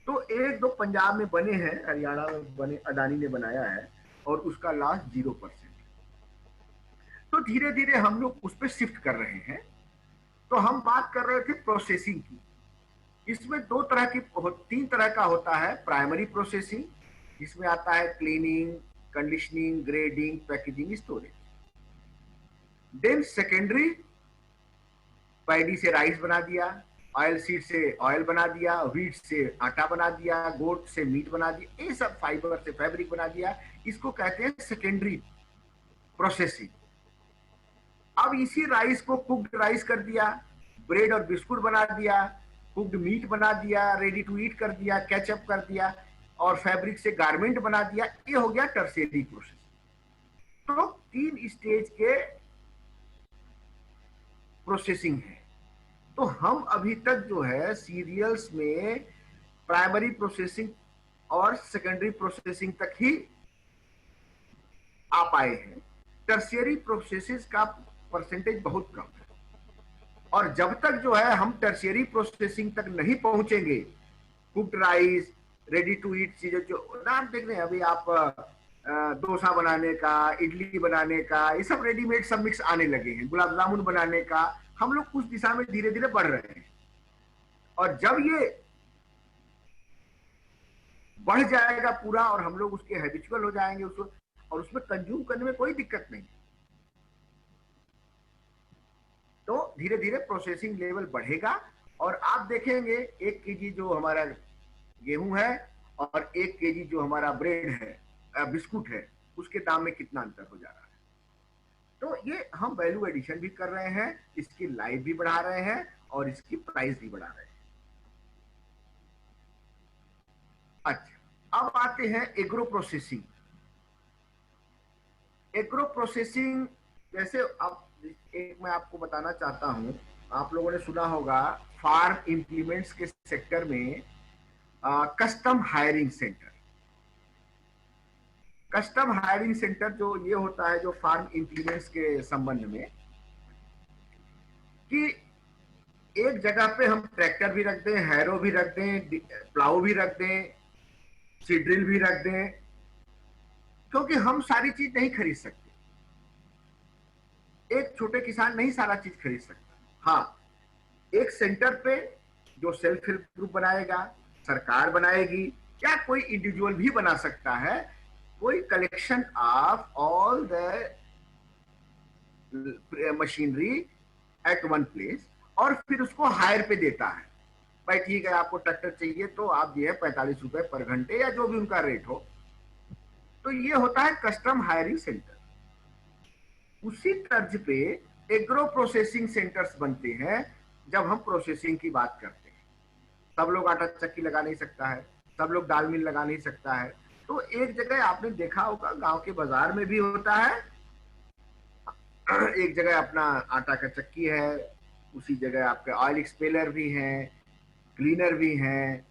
तो एक दो पंजाब में बने हैं, हरियाणा में बने, अडानी ने बनाया है और उसका लॉस 0%। तो धीरे धीरे हम लोग उस पर शिफ्ट कर रहे हैं। तो हम बात कर रहे थे प्रोसेसिंग की। इसमें दो तरह की, तीन तरह का होता है। प्राइमरी प्रोसेसिंग, इसमें आता है cleaning, conditioning, grading, packaging, storage. Then secondary, paddy से राइस बना दिया, ऑयल सीड से ऑयल बना दिया, व्हीट से आटा बना दिया, गोट से मीट बना दिया, ये सब फाइबर से फैब्रिक बना दिया। इसको कहते हैं सेकेंडरी प्रोसेसिंग। अब इसी राइस को कुक्ड राइस कर दिया, ब्रेड और बिस्कुट बना दिया, कुक्ड मीट बना दिया, रेडी टू ईट कर दिया, केचप कर दिया और फैब्रिक से गारमेंट बना दिया। ये हो गया टर्शियरी प्रोसेस। तो 3 स्टेज के प्रोसेसिंग है। तो हम अभी तक जो है सीरियल्स में प्राइमरी प्रोसेसिंग और सेकेंडरी प्रोसेसिंग तक ही आ पाए हैं। टर्शियरी प्रोसेसेस का परसेंटेज बहुत कम है। और जब तक जो है हम टर्शियरी प्रोसेसिंग तक नहीं पहुंचेंगे, cooked rice, ready to eat चीजें जो ना आप देख रहे हैं अभी, आप डोसा बनाने का, इडली बनाने का, ये सब रेडीमेड सब मिक्स आने लगे हैं। गुलाब जामुन बनाने का, हम लोग उस दिशा में धीरे धीरे बढ़ रहे हैं। और जब ये बढ़ जाएगा पूरा और हम लोग उसके हैबिचुअल हो जाएंगे उसको, और उसमें कंज्यूम करने में कोई दिक्कत नहीं, तो धीरे धीरे प्रोसेसिंग लेवल बढ़ेगा। और आप देखेंगे 1 केजी जो हमारा गेहूं है और 1 केजी जो हमारा ब्रेड है, बिस्कुट है, उसके दाम में कितना अंतर हो जा रहा है। तो ये हम वैल्यू एडिशन भी कर रहे हैं, इसकी लाइफ भी बढ़ा रहे हैं और इसकी प्राइस भी बढ़ा रहे हैं। अच्छा, अब आते हैं एग्रो प्रोसेसिंग। एग्रो प्रोसेसिंग जैसे अब एक मैं आपको बताना चाहता हूं, आप लोगों ने सुना होगा फार्म इंप्लीमेंट्स के सेक्टर में custom hiring centre. Custom hiring centre जो ये होता है जो फार्म इंप्लीमेंट्स के संबंध में, कि एक जगह पे हम ट्रैक्टर भी रख दें, हैरो भी रख दें, प्लाऊ भी रख दें, सीड्रिल भी रख दें, क्योंकि हम सारी चीज नहीं खरीद सकते। एक छोटे किसान नहीं सारा चीज खरीद सकता। हाँ, एक सेंटर पे जो सेल्फ हेल्प ग्रुप बनाएगा, सरकार बनाएगी, या कोई इंडिविजुअल भी बना सकता है, कोई collection of all the machinery at one place, और फिर उसको हायर पे देता है। भाई ठीक है, आपको ट्रैक्टर चाहिए तो आप जो है 45 रुपए पर घंटे या जो भी उनका रेट हो। तो ये होता है कस्टम हायरिंग सेंटर। उसी तर्ज पे एग्रो प्रोसेसिंग सेंटर्स बनते हैं जब हम प्रोसेसिंग की बात करते हैं। सब लोग आटा चक्की लगा नहीं सकता है, सब लोग दाल मिल लगा नहीं सकता है, तो एक जगह आपने देखा होगा गांव के बाजार में भी होता है, एक जगह अपना आटा का चक्की है, उसी जगह आपके ऑयल एक्सपेलर भी हैं, क्लीनर भी हैं,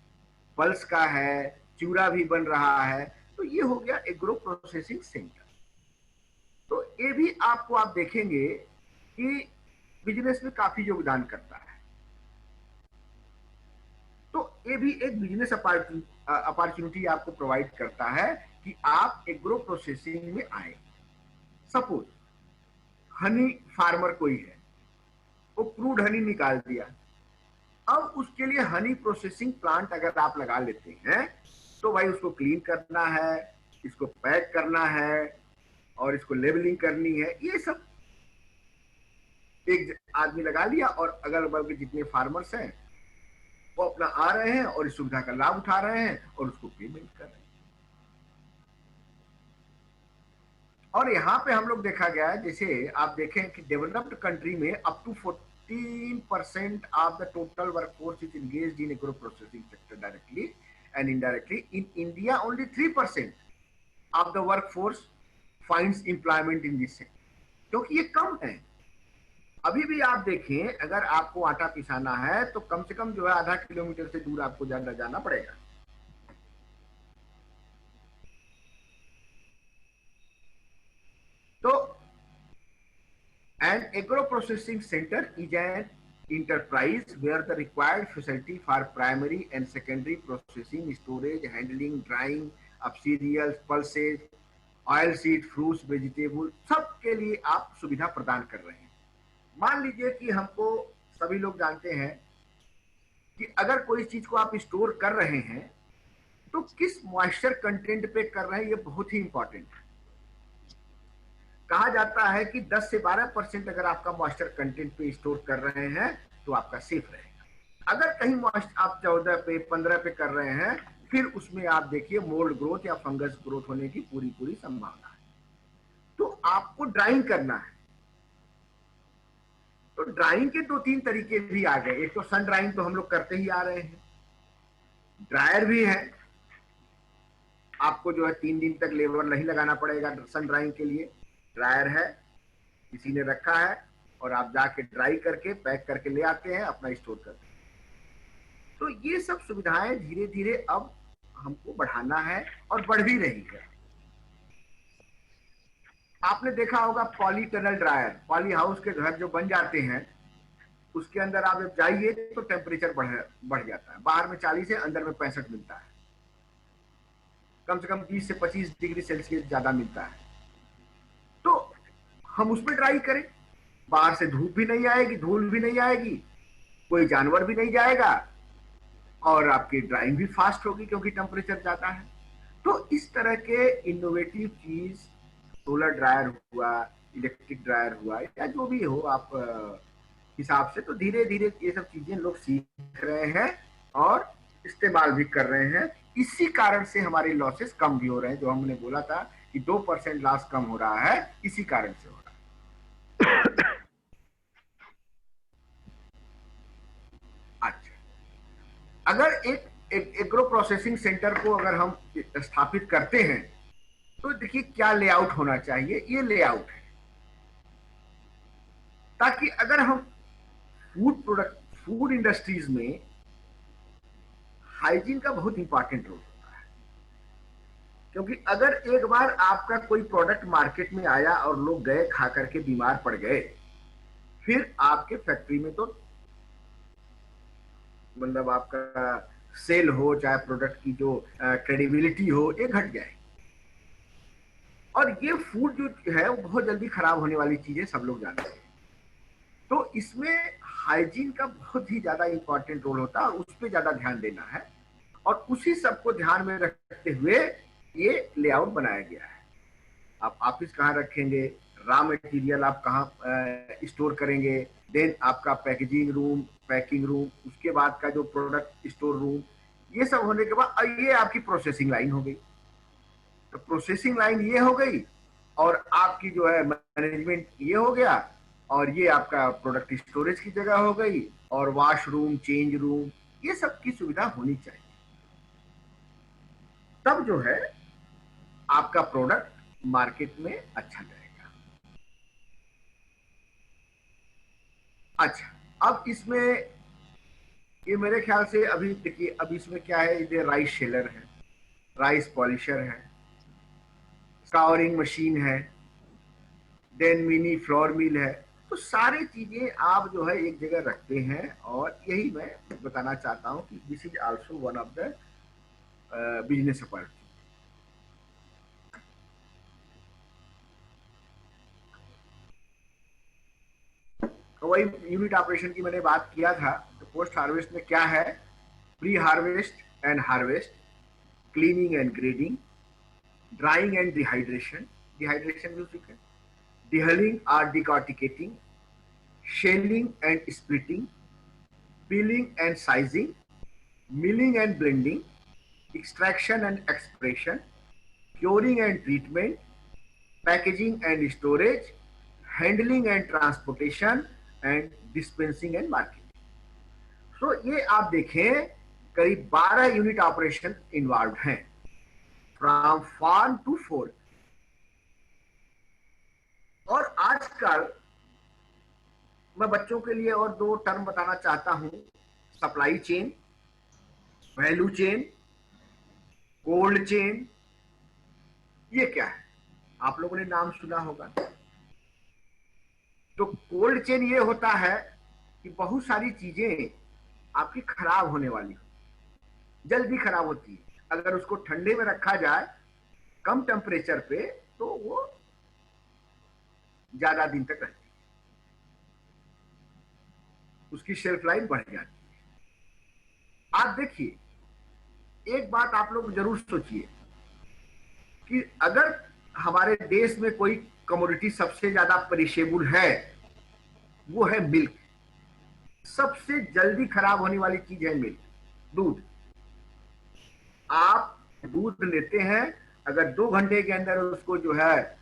पल्स का है, चूरा भी बन रहा है। तो ये हो गया एग्रो प्रोसेसिंग सेंटर। तो ये भी आपको आप देखेंगे कि बिजनेस में काफी योगदान करता है। तो ये भी एक बिजनेस अपॉर्चुनिटी आपको प्रोवाइड करता है कि आप एग्रो प्रोसेसिंग में आए। सपोज हनी फार्मर कोई है, वो क्रूड हनी निकाल दिया, अब उसके लिए हनी प्रोसेसिंग प्लांट अगर आप लगा लेते हैं तो भाई उसको क्लीन करना है, इसको पैक करना है और इसको लेबलिंग करनी है, ये सब एक आदमी लगा लिया और अगल बगल के जितने फार्मर्स हैं वो अपना आ रहे हैं और इस सुविधा का लाभ उठा रहे हैं और उसको पेमेंट कर रहे हैं। और यहाँ पे हम लोग देखा गया है, जैसे आप देखें कि डेवलप्ड कंट्री में up to 14% of the total workforce is engaged in agro processing sector directly and indirectly. In India only 3% of the workforce finds employment in this sector, क्योंकि ये कम है। अभी भी आप देखें, अगर आपको आटा पिसाना है तो कम से कम जो है आधा किलोमीटर से दूर आपको ज्यादा जाना पड़ेगा। तो an agro processing center is an enterprise where the required facility for primary and secondary processing, storage, handling, drying of cereals, pulses, oil seed, fruits, vegetable, सबके लिए आप सुविधा प्रदान कर रहे हैं। मान लीजिए कि हमको, सभी लोग जानते हैं कि अगर कोई चीज को आप स्टोर कर रहे हैं तो किस मॉइस्चर कंटेंट पे कर रहे हैं, ये बहुत ही इंपॉर्टेंट है। कहा जाता है कि 10 से 12% अगर आपका मॉइस्चर कंटेंट पे स्टोर कर रहे हैं तो आपका सेफ रहेगा। अगर कहीं मॉइस्चर आप 14 पे 15 पे कर रहे हैं, फिर उसमें आप देखिए मोल्ड ग्रोथ या फंगस ग्रोथ होने की पूरी संभावना है। तो आपको ड्राइंग करना है, तो ड्राइंग के 2-3 तरीके भी आ गए। एक तो सन ड्राइंग तो हम लोग करते ही आ रहे हैं, ड्रायर भी है, आपको जो है 3 दिन तक लेबर नहीं लगाना पड़ेगा सन ड्राइंग के लिए। ड्रायर है, किसी ने रखा है और आप जाके ड्राई करके पैक करके ले आते हैं, अपना स्टोर करते हैं। तो ये सब सुविधाएं धीरे धीरे अब हमको बढ़ाना है और बढ़ भी रही है। आपने देखा होगा poly tunnel dryer, poly house के घर जो बन जाते हैं उसके अंदर आप जब जाइए तो टेम्परेचर बढ़ जाता है, बाहर में 40 है, अंदर में 65 मिलता है, कम से कम 20 से 25 डिग्री सेल्सियस ज्यादा मिलता है। तो हम उसमें ड्राई करें, बाहर से धूप भी नहीं आएगी, धूल भी नहीं आएगी, कोई जानवर भी नहीं जाएगा और आपकी ड्राइंग भी फास्ट होगी क्योंकि टेम्परेचर ज्यादा है। तो इस तरह के इनोवेटिव चीज, सोलर ड्रायर हुआ, इलेक्ट्रिक ड्रायर हुआ या जो भी हो आप हिसाब से, तो धीरे धीरे ये सब चीजें लोग सीख रहे हैं और इस्तेमाल भी कर रहे हैं। इसी कारण से हमारे लॉसेस कम भी हो रहे हैं। जो हमने बोला था कि 2% लॉस कम हो रहा है, इसी कारण से हो रहा है। अच्छा, अगर एक एग्रो प्रोसेसिंग सेंटर को अगर हम स्थापित करते हैं तो देखिए क्या लेआउट होना चाहिए। ये लेआउट है ताकि अगर हम फूड इंडस्ट्रीज में हाइजीन का बहुत इंपॉर्टेंट रोल होता है, क्योंकि अगर एक बार आपका कोई प्रोडक्ट मार्केट में आया और लोग गए खा करके बीमार पड़ गए, फिर आपके फैक्ट्री में तो मतलब आपका सेल हो चाहे प्रोडक्ट की जो क्रेडिबिलिटी हो, ये घट जाए। और ये फूड जो है वो बहुत जल्दी खराब होने वाली चीज है, सब लोग जानते हैं। तो इसमें हाइजीन का बहुत ही ज्यादा इंपॉर्टेंट रोल होता है और उस पर ज्यादा ध्यान देना है और उसी सबको ध्यान में रखते हुए ये लेआउट बनाया गया है। आप ऑफिस कहाँ रखेंगे, रॉ मटेरियल आप कहाँ स्टोर करेंगे, देन आपका पैकेजिंग रूम, पैकिंग रूम, उसके बाद का जो प्रोडक्ट स्टोर रूम, ये सब होने के बाद ये आपकी प्रोसेसिंग लाइन हो गई। तो प्रोसेसिंग लाइन ये हो गई और आपकी जो है मैनेजमेंट ये हो गया, और ये आपका प्रोडक्ट स्टोरेज की जगह हो गई, और वॉशरूम, चेंज रूम, ये सब की सुविधा होनी चाहिए। तब जो है आपका प्रोडक्ट मार्केट में अच्छा जाएगा। अच्छा, अब इसमें ये मेरे ख्याल से अभी देखिए, अब इसमें क्या है, ये राइस शेलर है, राइस पॉलिशर है, स्काउरिंग मशीन है, देन मिनी फ्लोर मिल है। तो सारी चीजें आप जो है एक जगह रखते हैं, और यही मैं बताना चाहता हूं कि this is also one of the business opportunity. तो वही यूनिट ऑपरेशन की मैंने बात किया था। तो पोस्ट हार्वेस्ट में क्या है, pre harvest and harvest, cleaning and grading, drying and dehydration, dehydration भी उसी का, डिहलिंग और decorticating, shelling and splitting, peeling and sizing, milling and blending, extraction and expression, curing and treatment, packaging and storage, handling and transportation, and dispensing and marketing. So ये आप देखें करीब 12 unit operation involve हैं, from farm to fork. और आजकल मैं बच्चों के लिए और दो टर्म बताना चाहता हूं, supply chain, value chain, cold chain. ये क्या है, आप लोगों ने नाम सुना होगा। तो कोल्ड चेन ये होता है कि बहुत सारी चीजें आपकी खराब होने वाली हो, जल्दी खराब होती है। अगर उसको ठंडे में रखा जाए कम टेम्परेचर पे, तो वो ज्यादा दिन तक रहती है, उसकी शेल्फ लाइफ बढ़ जाती है। आप देखिए, एक बात आप लोग जरूर सोचिए कि अगर हमारे देश में कोई कमोडिटी सबसे ज्यादा पेरिशेबल है, वो है मिल्क। सबसे जल्दी खराब होने वाली चीज है मिल्क, दूध। आप दूध लेते हैं, अगर 2 घंटे के अंदर उसको जो है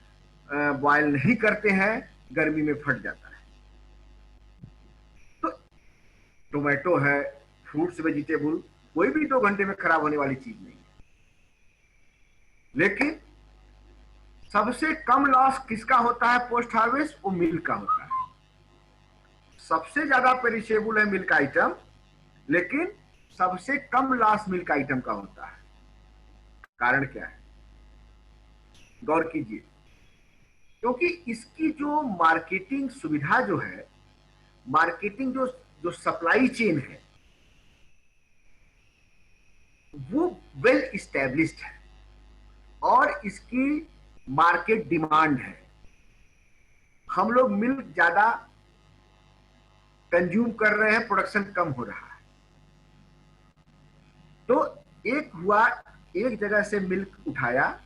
बॉयल नहीं करते हैं, गर्मी में फट जाता है। तो टोमेटो है, फ्रूट्स, वेजिटेबल, कोई भी 2 घंटे में खराब होने वाली चीज नहीं है। लेकिन सबसे कम लॉस किसका होता है पोस्ट हार्वेस्ट, वो मिल्क का होता है। सबसे ज्यादा पेरिशेबल है मिल्क आइटम, लेकिन सबसे कम लॉस मिल्क आइटम का होता है। कारण क्या है, गौर कीजिए। क्योंकि इसकी जो मार्केटिंग सुविधा जो है, मार्केटिंग जो सप्लाई चेन है, वो वेल इस्टेब्लिश्ड है, और इसकी मार्केट डिमांड है। हम लोग मिल्क ज्यादा कंज्यूम कर रहे हैं, प्रोडक्शन कम हो रहा है। तो एक हुआ, एक जगह से मिल्क उठाया,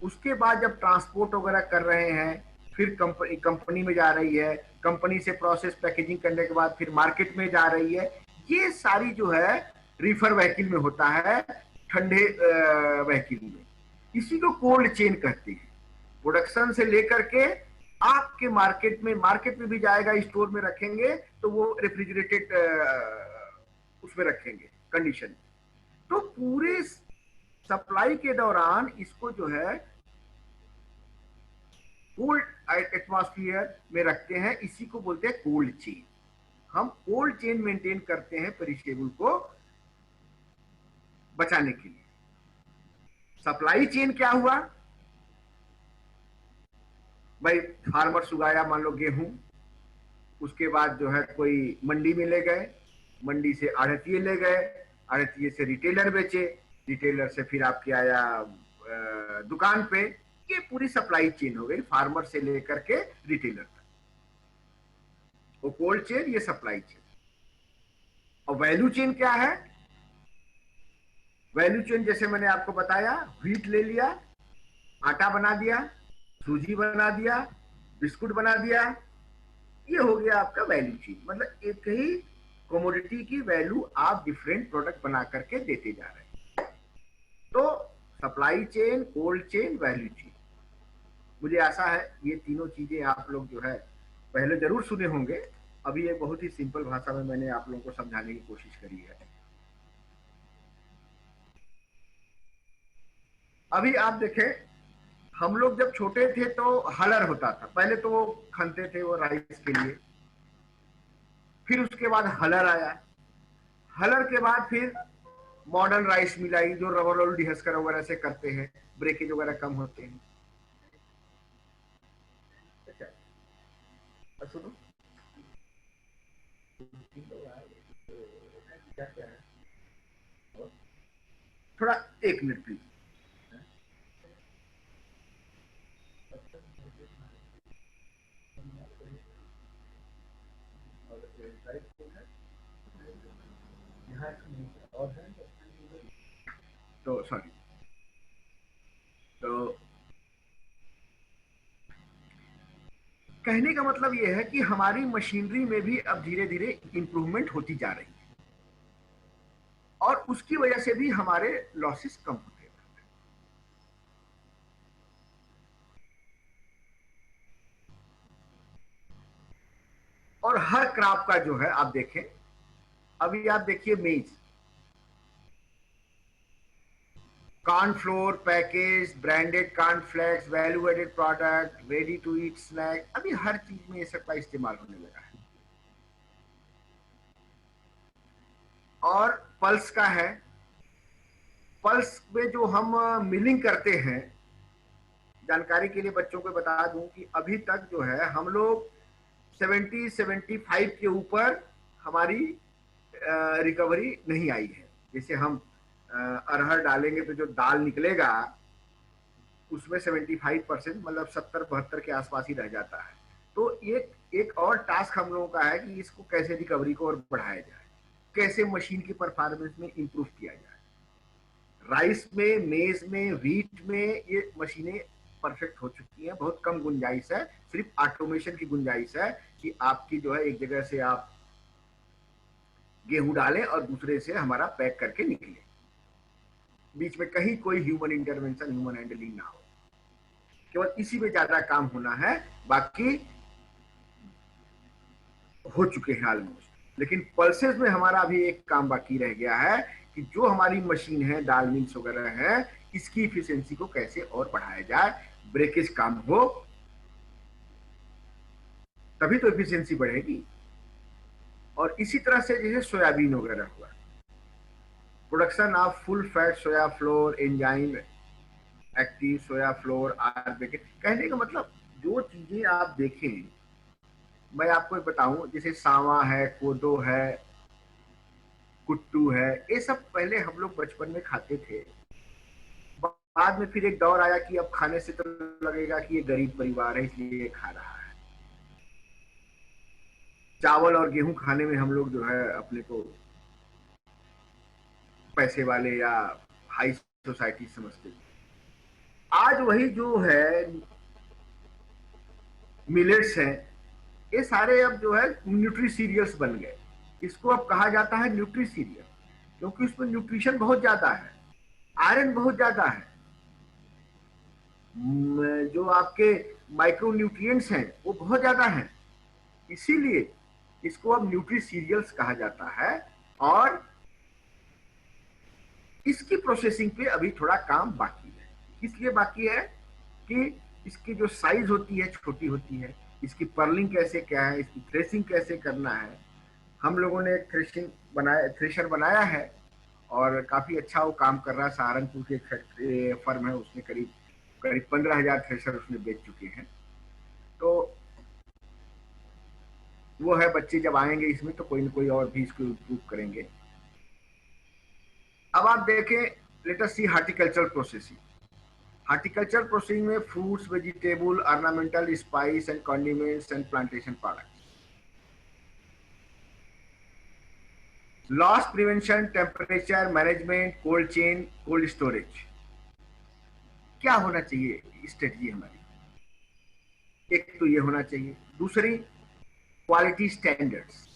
उसके बाद जब ट्रांसपोर्ट वगैरह कर रहे हैं, फिर कंपनी में जा रही है, कंपनी से प्रोसेस पैकेजिंग करने के बाद फिर मार्केट में जा रही है। ये सारी जो है रिफर व्हीकल में होता है, ठंडे व्हीकल में। इसी को कोल्ड चेन कहते हैं। प्रोडक्शन से लेकर के आपके मार्केट में भी जाएगा, स्टोर में रखेंगे तो वो रेफ्रिजरेटेड उसमें रखेंगे कंडीशन। तो पूरे सप्लाई के दौरान इसको जो है कोल्ड एटमॉस्फेयर में रखते हैं, इसी को बोलते हैं कोल्ड चेन। हम कोल्ड चेन मेंटेन करते हैं पेरिशेबल को बचाने के लिए। सप्लाई चेन क्या हुआ भाई, फार्मर्स उगाया मान लो गेहूं, उसके बाद जो है कोई मंडी में ले गए, मंडी से आढ़तिये ले गए, आढ़तिये से रिटेलर बेचे, रिटेलर से फिर आपके आया दुकान पे। ये पूरी सप्लाई चेन हो गई, फार्मर से लेकर के रिटेलर तक। वो कोल्ड चेन, ये सप्लाई चेन। और वैल्यू चेन क्या है, वैल्यू चेन जैसे मैंने आपको बताया, व्हीट ले लिया, आटा बना दिया, सूजी बना दिया, बिस्कुट बना दिया, ये हो गया आपका वैल्यू चेन। मतलब एक ही कमोडिटी की वैल्यू आप डिफरेंट प्रोडक्ट बना करके देते जा रहे हैं। तो supply chain, cold chain, value chain. मुझे आशा है ये तीनों चीजें आप लोग जो है पहले जरूर सुने होंगे। अभी ये बहुत ही सिंपल भाषा में मैंने आप लोगों को समझाने की कोशिश करी है। अभी आप देखें, हम लोग जब छोटे थे तो हलर होता था, पहले तो वो खनते थे वो राइस के लिए, फिर उसके बाद हलर आया, हलर के बाद फिर मॉडर्न राइस मिल आई जो रबर रोल डिहस्कर वगैरह से करते हैं, ब्रेकेज वगैरह कम होते हैं। अच्छा सुनो, थोड़ा 1 मिनट प्लीज। तो सॉरी, तो कहने का मतलब यह है कि हमारी मशीनरी में भी अब धीरे धीरे इंप्रूवमेंट होती जा रही है और उसकी वजह से भी हमारे लॉसेस कम होते हैं। और हर क्रॉप का जो है आप देखें, अभी आप देखिए maize, cornflour package, branded cornflakes, value added product, ready to eat snack, अभी हर चीज में ये सब का इस्तेमाल होने लगा है। और पल्स का है, पल्स में जो हम मिलिंग करते हैं, जानकारी के लिए बच्चों को बता दूं कि अभी तक जो है हम लोग 70-75 के ऊपर हमारी रिकवरी नहीं आई है। जैसे हम अरहर डालेंगे तो जो दाल निकलेगा उसमें 75% मतलब 70-72 के आसपास ही रह जाता है। तो एक और टास्क हम लोगों का है कि इसको कैसे रिकवरी को और बढ़ाया जाए, कैसे मशीन की परफॉर्मेंस में इंप्रूव किया जाए। राइस में, मेज में, व्हीट में ये मशीनें परफेक्ट हो चुकी हैं, बहुत कम गुंजाइश है, सिर्फ ऑटोमेशन की गुंजाइश है कि आपकी जो है एक जगह से आप गेहूं डालें और दूसरे से हमारा पैक करके निकले, बीच में कहीं कोई ह्यूमन इंटरवेंशन, ह्यूमन हैंडलिंग ना हो, केवल इसी में ज्यादा काम होना है, बाकी हो चुके हैं ऑलमोस्ट। लेकिन पल्सेस में हमारा अभी एक काम बाकी रह गया है कि जो हमारी मशीन है, दाल मिल्स वगैरह है, इसकी इफिशियंसी को कैसे और बढ़ाया जाए, ब्रेकेज कम हो तभी तो इफिशियंसी बढ़ेगी। और इसी तरह से जैसे सोयाबीन वगैरह हुआ, production of full fat soya flour enzyme active soya flour are breakage. कहने का मतलब जो चीजें आप देखें, मैं आपको बताऊं, जैसे सावा है, कोदो है, कुट्टू है, ये सब पहले हम लोग बचपन में खाते थे। बाद में फिर एक दौर आया कि अब खाने से तो लगेगा कि ये गरीब परिवार है इसलिए ये खा रहा है। चावल और गेहूं खाने में हम लोग जो है अपने को पैसे वाले या हाई सोसाइटी समझते थे। आज वही जो है मिलेट्स हैं, ये सारे अब जो है न्यूट्री सीरियल्स बन गए। इसको अब कहा जाता है न्यूट्री सीरियल, क्योंकि उसमें न्यूट्रिशन बहुत ज्यादा है, आयरन बहुत ज्यादा है, जो आपके माइक्रो न्यूट्रिएंट्स हैं वो बहुत ज्यादा हैं, इसीलिए इसको अब न्यूट्री सीरियल्स कहा जाता है। और इसकी प्रोसेसिंग पे अभी थोड़ा काम बाकी है। इसलिए बाकी है कि इसकी जो साइज होती है छोटी होती है, इसकी पर्लिंग कैसे क्या है, इसकी थ्रेसिंग कैसे करना है। हम लोगों ने एक थ्रेशर बनाया है और काफी अच्छा वो काम कर रहा है। सहारनपुर की एक फर्म है, उसने करीब 15,000 थ्रेशर उसने बेच चुके हैं। तो वो है, बच्चे जब आएंगे इसमें तो कोई ना कोई और भी इसको इम्प्रूव करेंगे। अब आप देखें, लेट अस सी हॉर्टिकल्चरल प्रोसेसिंग। हॉर्टिकल्चरल प्रोसेसिंग में fruits, vegetable, ornamental, spice and condiments and plantation products, loss prevention, temperature management, cold chain, cold storage. क्या होना चाहिए स्ट्रेटजी हमारी? एक तो ये होना चाहिए। दूसरी, क्वालिटी स्टैंडर्ड्स।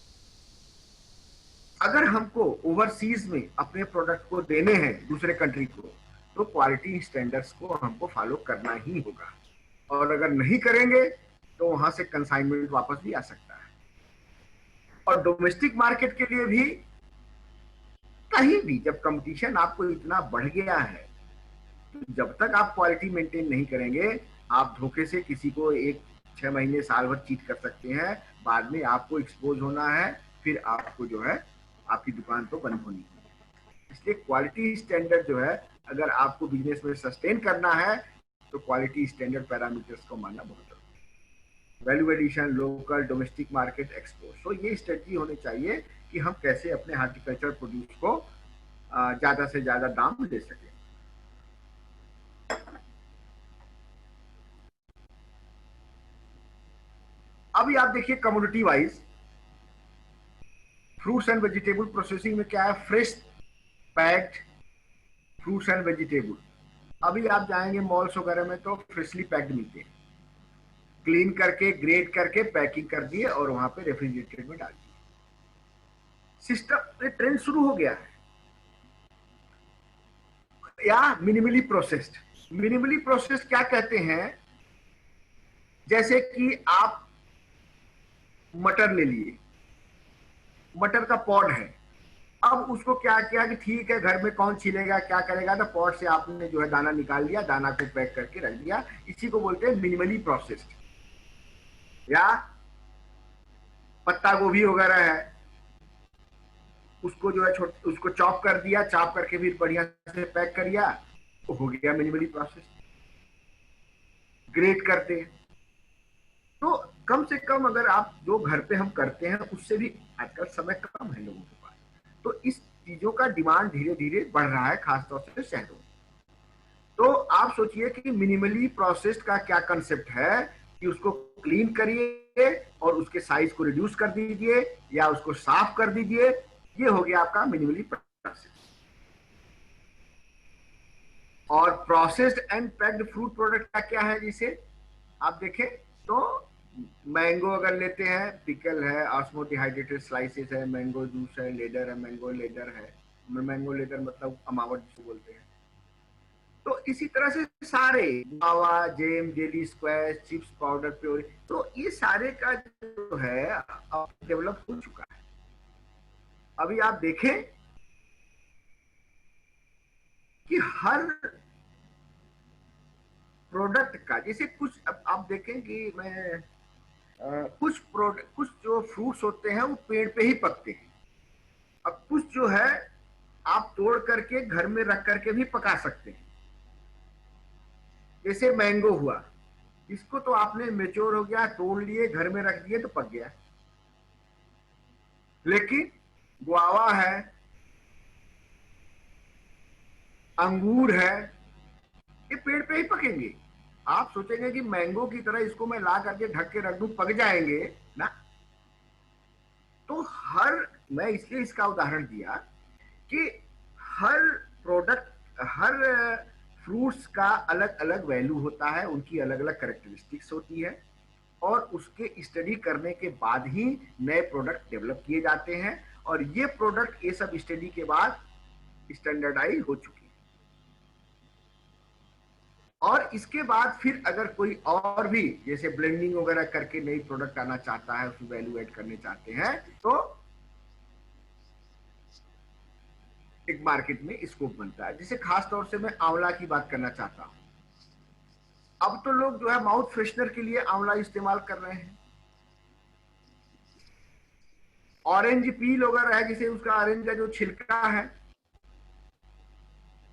अगर हमको ओवरसीज में अपने प्रोडक्ट को देने हैं दूसरे कंट्री को, तो क्वालिटी स्टैंडर्ड्स को हमको फॉलो करना ही होगा। और अगर नहीं करेंगे तो वहां से कंसाइनमेंट वापस भी आ सकता है। और डोमेस्टिक मार्केट के लिए भी कहीं भी जब कंपटीशन आपको इतना बढ़ गया है, तो जब तक आप क्वालिटी मेंटेन नहीं करेंगे, आप धोखे से किसी को 6 महीने साल भर चीट कर सकते हैं, बाद में आपको एक्सपोज होना है, फिर आपको जो है आपकी दुकान तो बंद होनी है। इसलिए क्वालिटी स्टैंडर्ड जो है, अगर आपको बिजनेस में सस्टेन करना है तो क्वालिटी स्टैंडर्ड पैरामीटर्स को मानना बहुत जरूरी है। Value addition, local, domestic market, export, तो ये स्ट्रेटजी होनी चाहिए कि हम कैसे अपने हॉर्टिकल्चर प्रोड्यूस को ज्यादा से ज्यादा दाम दे सकें। अभी आप देखिए community wise fruits and vegetable processing में क्या है, fresh packed fruits and vegetable. अभी आप जाएंगे मॉल्स वगैरह में तो फ्रेशली पैक्ड मिलते हैं, क्लीन करके ग्रेड करके पैकिंग कर दिए और वहां पे रेफ्रिजरेटर में डाल दिए। सिस्टम ट्रेंड शुरू हो गया है। या मिनिमली प्रोसेस्ड, मिनिमली प्रोसेस्ड क्या कहते हैं, जैसे कि आप मटर ले लिए, मटर का पॉड है, अब उसको क्या किया कि ठीक है घर में कौन छीलेगा क्या करेगा, तो पॉड से आपने जो है दाना निकाल लिया, दाना को पैक करके रख दिया, इसी को बोलते हैं मिनिमली प्रोसेस्ड। या पत्ता गोभी वगैरह है, उसको जो है उसको चॉप कर दिया, चॉप करके फिर बढ़िया से पैक कर दिया, तो हो गया मिनिमली प्रोसेस्ड। ग्रेट करते हैं, तो कम से कम अगर आप जो घर पे हम करते हैं उससे भी आजकल समय कम है लोगों के पास, तो इस चीजों का डिमांड धीरे धीरे बढ़ रहा है, खासतौर से शहरों में। तो आप सोचिए कि मिनिमली प्रोसेस्ड का क्या कंसेप्ट है, कि उसको क्लीन करिए और उसके साइज को रिड्यूस कर दीजिए या उसको साफ कर दीजिए, ये हो गया आपका मिनिमली प्रोसेस्ड। और processed and packed fruit product का क्या है, जिसे आप देखें तो मैंगो अगर लेते हैं, पिकल है, ऑस्मो डिहाइड्रेटेड स्लाइसेस है, मैंगो जूस है, लेडर है, मैंगो लेडर है, मैंगो लेडर मतलब अमावट जिसको बोलते हैं। तो इसी तरह से सारे guava, jam, jelly, squash, chips, powder, puree, तो ये सारे का जो है अब डेवलप हो चुका है। अभी आप देखें कि हर प्रोडक्ट का, जैसे कुछ अब आप देखें कि मैं कुछ जो फ्रूट्स होते हैं वो पेड़ पे ही पकते हैं, अब कुछ जो है आप तोड़ करके घर में रख करके भी पका सकते हैं। जैसे मैंगो हुआ, इसको तो आपने मेच्योर हो गया, तोड़ लिए, घर में रख दिए तो पक गया। लेकिन गुआवा है, अंगूर है, ये पेड़ पे ही पकेंगे। आप सोचेंगे कि मैंगो की तरह इसको मैं ला करके ढक के रख दूं, पक जाएंगे ना। तो मैं इसलिए इसका उदाहरण दिया कि हर प्रोडक्ट, हर फ्रूट्स का अलग अलग वैल्यू होता है, उनकी अलग अलग कैरेक्टरिस्टिक्स होती है, और उसके स्टडी करने के बाद ही नए प्रोडक्ट डेवलप किए जाते हैं, और ये प्रोडक्ट ये सब स्टडी के बाद स्टैंडर्डाइज हो चुके हैं। और इसके बाद फिर अगर कोई और भी जैसे ब्लेंडिंग वगैरह करके नई प्रोडक्ट आना चाहता है, उसमें वैल्यू ऐड करने चाहते हैं, तो एक मार्केट में स्कोप बनता है। जैसे खास तौर से मैं आंवला की बात करना चाहता हूं। अब तो लोग जो है माउथ फ्रेशनर के लिए आंवला इस्तेमाल कर रहे हैं। ऑरेंज पील वगैरह है, जिसे उसका ऑरेंज का जो छिलका है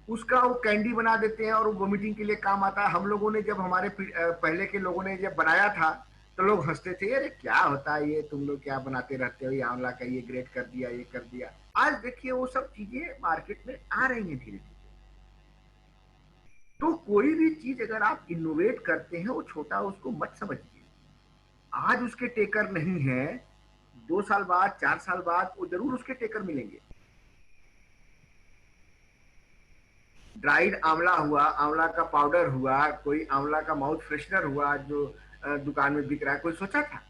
उसका वो कैंडी बना देते हैं और वो वोमिटिंग के लिए काम आता है। हम लोगों ने जब हमारे पहले के लोगों ने जब बनाया था तो लोग हंसते थे, अरे क्या होता है ये, तुम लोग क्या बनाते रहते हो, ये आंवला का ये ग्रेट कर दिया, ये कर दिया। आज देखिए वो सब चीजें मार्केट में आ रही हैं धीरे धीरे। तो कोई भी चीज अगर आप इनोवेट करते हैं, वो छोटा उसको मत समझिए। आज उसके टेकर नहीं है, 2 साल बाद, 4 साल बाद वो जरूर उसके टेकर मिलेंगे। ड्राइड आंवला हुआ, आंवला का पाउडर हुआ, कोई आंवला का माउथ फ्रेशनर हुआ जो दुकान में बिक रहा है, कोई सोचा था?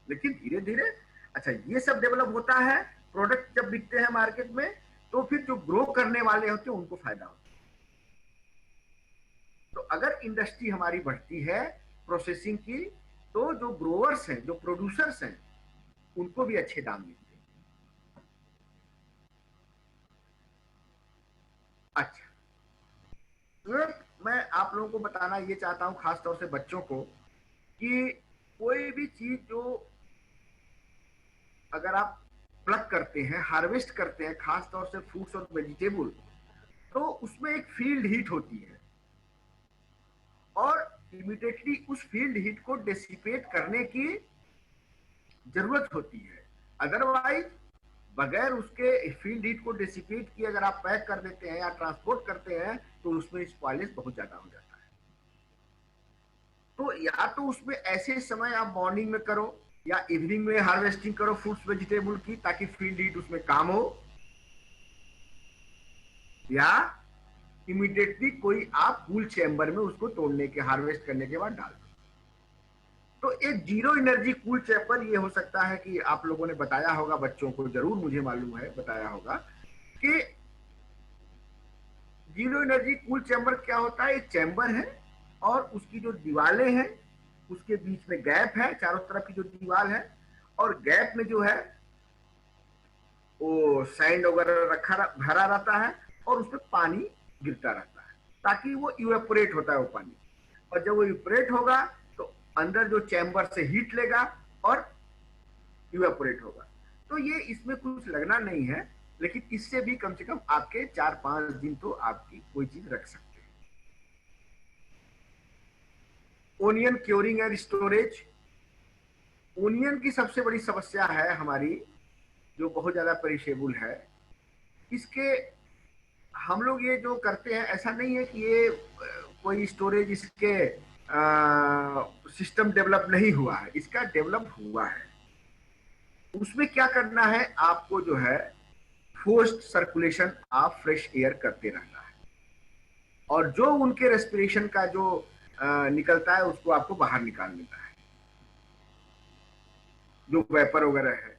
लेकिन धीरे धीरे अच्छा ये सब डेवलप होता है। प्रोडक्ट जब बिकते हैं मार्केट में तो फिर जो ग्रो करने वाले होते हैं उनको फायदा होता है। तो अगर इंडस्ट्री हमारी बढ़ती है प्रोसेसिंग की, तो जो ग्रोअर्स हैं, जो प्रोड्यूसर्स हैं, उनको भी अच्छे दाम मिलते हैं। अच्छा, तो मैं आप लोगों को बताना ये चाहता हूं, खासतौर से बच्चों को, कि कोई भी चीज जो अगर आप प्लग करते हैं, हार्वेस्ट करते हैं, खासतौर से फ्रूट्स और वेजिटेबल, तो उसमें एक फील्ड हीट होती है और इमीडिएटली उस फील्ड हीट को डेसिपेट करने की जरूरत होती है। अदरवाइज बगैर उसके फील्ड हीट को डेसिपेट किए अगर आप पैक कर देते हैं या ट्रांसपोर्ट करते हैं, तो उसमें स्पॉइलेज बहुत ज्यादा हो जाता है। तो या तो उसमें ऐसे समय आप मॉर्निंग में करो या इवनिंग में हार्वेस्टिंग करो फ्रूट्स वेजिटेबल की, ताकि फील्ड हीट उसमें काम हो, या इमीडिएटली कोई आप कूल चैम्बर में उसको तोड़ने के, हार्वेस्ट करने के बाद डाल दो। तो एक जीरो एनर्जी कूल चैम्बर ये हो सकता है कि आप लोगों ने बताया होगा बच्चों को, जरूर मुझे मालूम है बताया होगा कि जीरो एनर्जी कूल चैम्बर क्या होता है। एक चैम्बर है और उसकी जो दीवारें हैं उसके बीच में गैप है, चारों तरफ की जो दीवार है, और गैप में जो है वो सैंड वगैरह रखा भरा रहता है और उसमें पानी गिरता रहता है, ताकि वो इवेपोरेट होता है वो पानी। और जब वो इवेपोरेट होगा तो अंदर जो चैम्बर से हीट लेगा और इवेपोरेट होगा। तो ये इसमें कुछ लगना नहीं है, लेकिन इससे भी कम से कम आपके 4-5 दिन तो आपकी कोई चीज रख सकते हैं। Onion curing and storage. Onion की सबसे बड़ी समस्या है हमारी, जो बहुत ज्यादा पेरिशेबल है। इसके हम लोग ये जो करते हैं, ऐसा नहीं है कि ये कोई स्टोरेज इसके सिस्टम डेवलप नहीं हुआ है, इसका डेवलप हुआ है। उसमें क्या करना है, आपको जो है forced circulation of fresh air करते रहना है, और जो उनके रेस्पिरेशन का जो निकलता है उसको आपको बाहर निकाल देना है। जो वेपर वगैरह है,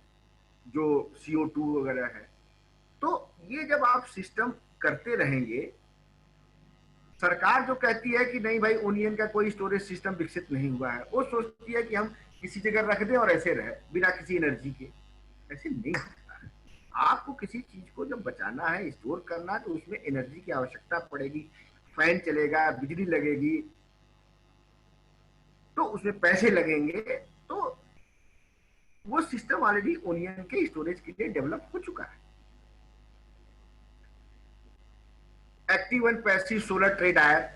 जो CO2 वगैरह है, तो ये जब आप सिस्टम करते रहेंगे, सरकार जो कहती है कि नहीं भाई ओनियन का कोई स्टोरेज सिस्टम विकसित नहीं हुआ है, वो सोचती है कि हम किसी जगह रख दें और ऐसे रहे बिना किसी एनर्जी के। ऐसे नहीं होता है। आपको किसी चीज को जब बचाना है, स्टोर करना है, तो उसमें एनर्जी की आवश्यकता पड़ेगी। फैन चलेगा, बिजली लगेगी, तो उसमें पैसे लगेंगे। तो वो सिस्टम ऑलरेडी ओनियन के स्टोरेज के लिए डेवलप हो चुका है। Active and passive solar tray dryer,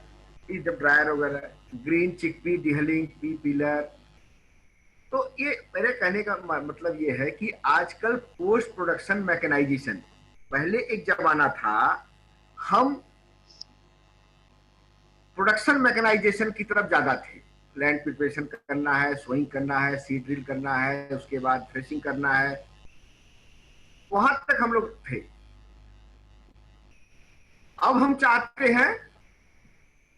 जब ड्रायर वगैरह, ग्रीन चिकपी डिहलिंग पी पीलर। तो ये मेरे कहने का मतलब ये है कि आजकल पोस्ट प्रोडक्शन मैकेनाइजेशन, पहले एक जमाना था हम प्रोडक्शन मैकेनाइजेशन की तरफ ज्यादा थे। लैंड प्रिपरेशन करना है, सोइंग करना है, सीड ड्रिल करना है, उसके बाद थ्रेशिंग करना है, वहां तक हम लोग थे। अब हम चाहते हैं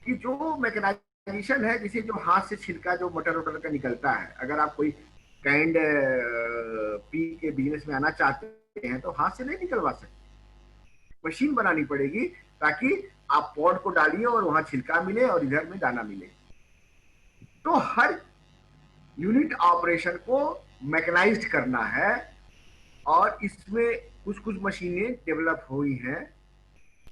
कि जो मैकेनाइजेशन है, जिसे जो हाथ से छिलका जो मटर वटर का निकलता है, अगर आप कोई कैंड पी के बिजनेस में आना चाहते हैं तो हाथ से नहीं निकलवा सकते, मशीन बनानी पड़ेगी, ताकि आप पॉड को डालिए और वहां छिलका मिले और इधर में दाना मिले। तो हर यूनिट ऑपरेशन को मैकेनाइज्ड करना है, और इसमें कुछ कुछ मशीनें डेवलप हुई हैं,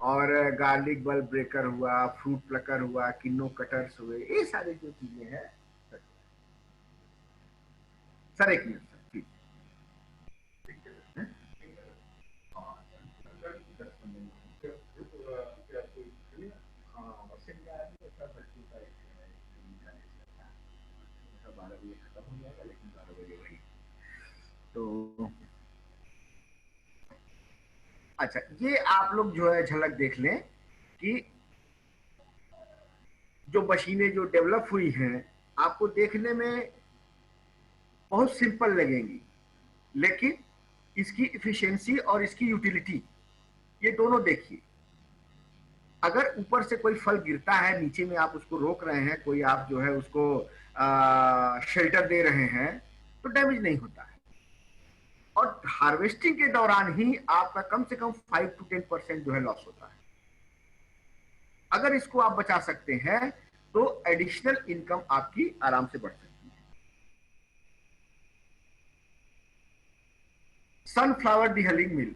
और गार्लिक बल्ब ब्रेकर हुआ, फ्रूट प्लकर हुआ, किन्नो कटर्स हुए, ये सारी जो चीजें हैं। सर एक मिनट सर, ठीक। तो अच्छा, ये आप लोग जो है झलक देख लें कि जो मशीनें जो डेवलप हुई हैं, आपको देखने में बहुत सिंपल लगेंगी, लेकिन इसकी इफिशिएंसी और इसकी यूटिलिटी, ये दोनों देखिए। अगर ऊपर से कोई फल गिरता है, नीचे में आप उसको रोक रहे हैं, कोई आप जो है उसको शेल्टर दे रहे हैं, तो डैमेज नहीं होता है। और हार्वेस्टिंग के दौरान ही आपका कम से कम 5 to 10% जो है लॉस होता है। अगर इसको आप बचा सकते हैं तो एडिशनल इनकम आपकी आराम से बढ़ सकती है। सनफ्लावर डिहलिंग मिल।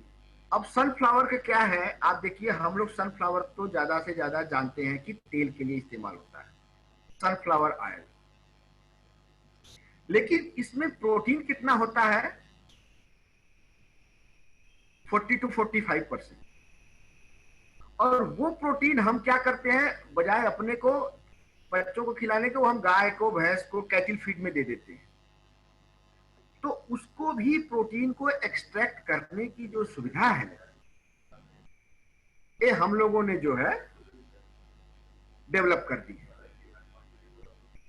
अब सनफ्लावर का क्या है, आप देखिए, हम लोग सनफ्लावर तो ज्यादा से ज्यादा जानते हैं कि तेल के लिए इस्तेमाल होता है, सनफ्लावर ऑयल। लेकिन इसमें प्रोटीन कितना होता है? 40 to 45%। और वो प्रोटीन हम क्या करते हैं, बजाय अपने को बच्चों को खिलाने के, वो हम गाय को, भैंस को कैटल फीड में दे देते हैं। तो उसको भी प्रोटीन को एक्सट्रैक्ट करने की जो सुविधा है, ये हम लोगों ने जो है डेवलप कर दी है।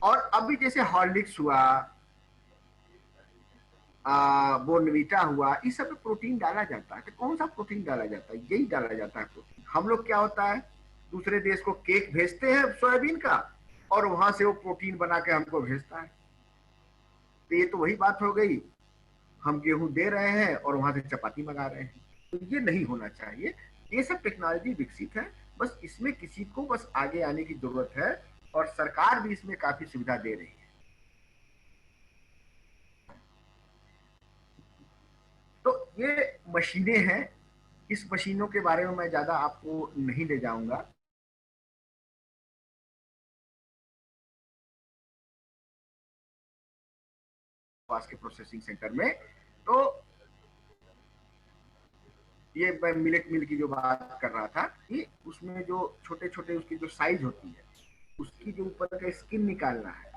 और अभी जैसे हॉर्लिक्स हुआ, बोर्नवीटा हुआ, इस सब में प्रोटीन डाला जाता है। तो कौन सा प्रोटीन डाला जाता है? यही डाला जाता है प्रोटीन। हम लोग क्या होता है, दूसरे देश को केक भेजते हैं सोयाबीन का, और वहां से वो प्रोटीन बना के हमको भेजता है। तो ये तो वही बात हो गई, हम गेहूं दे रहे हैं और वहां से चपाती मंगा रहे हैं। तो ये नहीं होना चाहिए। ये सब टेक्नोलॉजी विकसित है, बस इसमें किसी को बस आगे आने की जरूरत है, और सरकार भी इसमें काफी सुविधा दे रही है। तो ये मशीनें हैं, इस मशीनों के बारे में मैं ज्यादा आपको नहीं ले जाऊंगा। पास के प्रोसेसिंग सेंटर में, तो ये मैं मिलेट मिल की जो बात कर रहा था कि उसमें जो छोटे छोटे उसकी जो साइज होती है, उसकी जो ऊपर का स्किन निकालना है,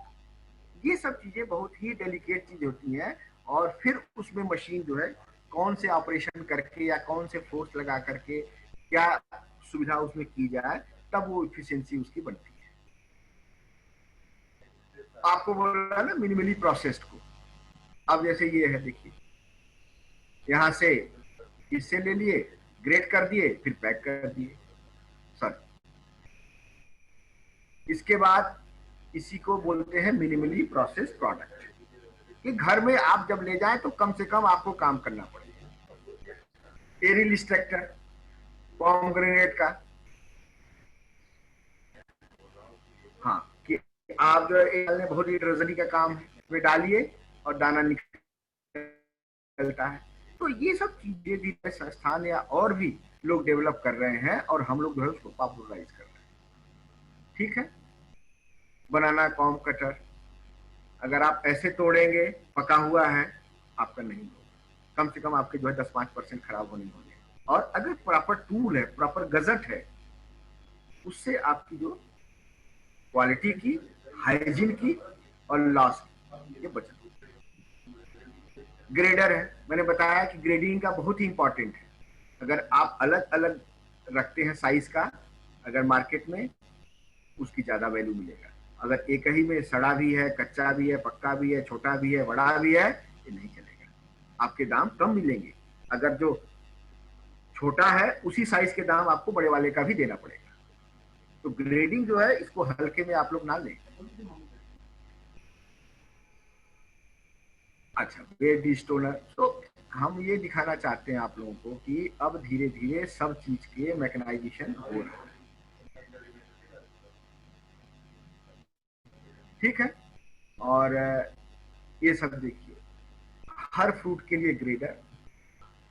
ये सब चीजें बहुत ही डेलिकेट चीज होती हैं। और फिर उसमें मशीन जो है कौन से ऑपरेशन करके या कौन से फोर्स लगा करके क्या सुविधा उसमें की जाए, तब वो इफिशियंसी उसकी बनती है। आपको बोल रहा है ना मिनिमली प्रोसेस्ड को। अब जैसे ये है, देखिए, यहां से इससे ले लिए, ग्रेट कर दिए, फिर पैक कर दिए सर। इसके बाद इसी को बोलते हैं मिनिमली प्रोसेस प्रोडक्ट, कि घर में आप जब ले जाएं तो कम से कम आपको काम करना पड़ेगा। एरियल एक्सट्रैक्टर पोमग्रेनेट का, हाँ, कि आप जो है बहुत ही रजनी का काम है, इसमें डालिए और दाना निकलता है। तो ये सब चीजें भी संस्थान या और भी लोग डेवलप कर रहे हैं, और हम लोग जो है उसको पॉपुलराइज कर रहे हैं। ठीक है। बनाना कॉम कटर, अगर आप ऐसे तोड़ेंगे, पका हुआ है, आपका नहीं होगा, कम से कम आपके जो है 10-5% खराब होने होंगे। और अगर प्रॉपर टूल है, प्रॉपर गजट है, उससे आपकी जो क्वालिटी की, हाइजीन की और लॉस की बचत होगी। ग्रेडर है, मैंने बताया कि ग्रेडिंग का बहुत ही इंपॉर्टेंट है। अगर आप अलग अलग रखते हैं साइज का, अगर मार्केट में, उसकी ज्यादा वैल्यू मिलेगा। अगर एक ही में सड़ा भी है, कच्चा भी है, पक्का भी है, छोटा भी है, बड़ा भी है, ये नहीं चलेगा, आपके दाम कम मिलेंगे। अगर जो छोटा है उसी साइज के दाम आपको बड़े वाले का भी देना पड़ेगा। तो ग्रेडिंग जो है, इसको हल्के में आप लोग ना लें। अच्छा, वेट स्टोनर, तो हम ये दिखाना चाहते हैं आप लोगों को कि अब धीरे धीरे सब चीज के मैकेनाइजेशन हो रहा है। ठीक है। और ये सब देखिए, हर फ्रूट के लिए ग्रेडर।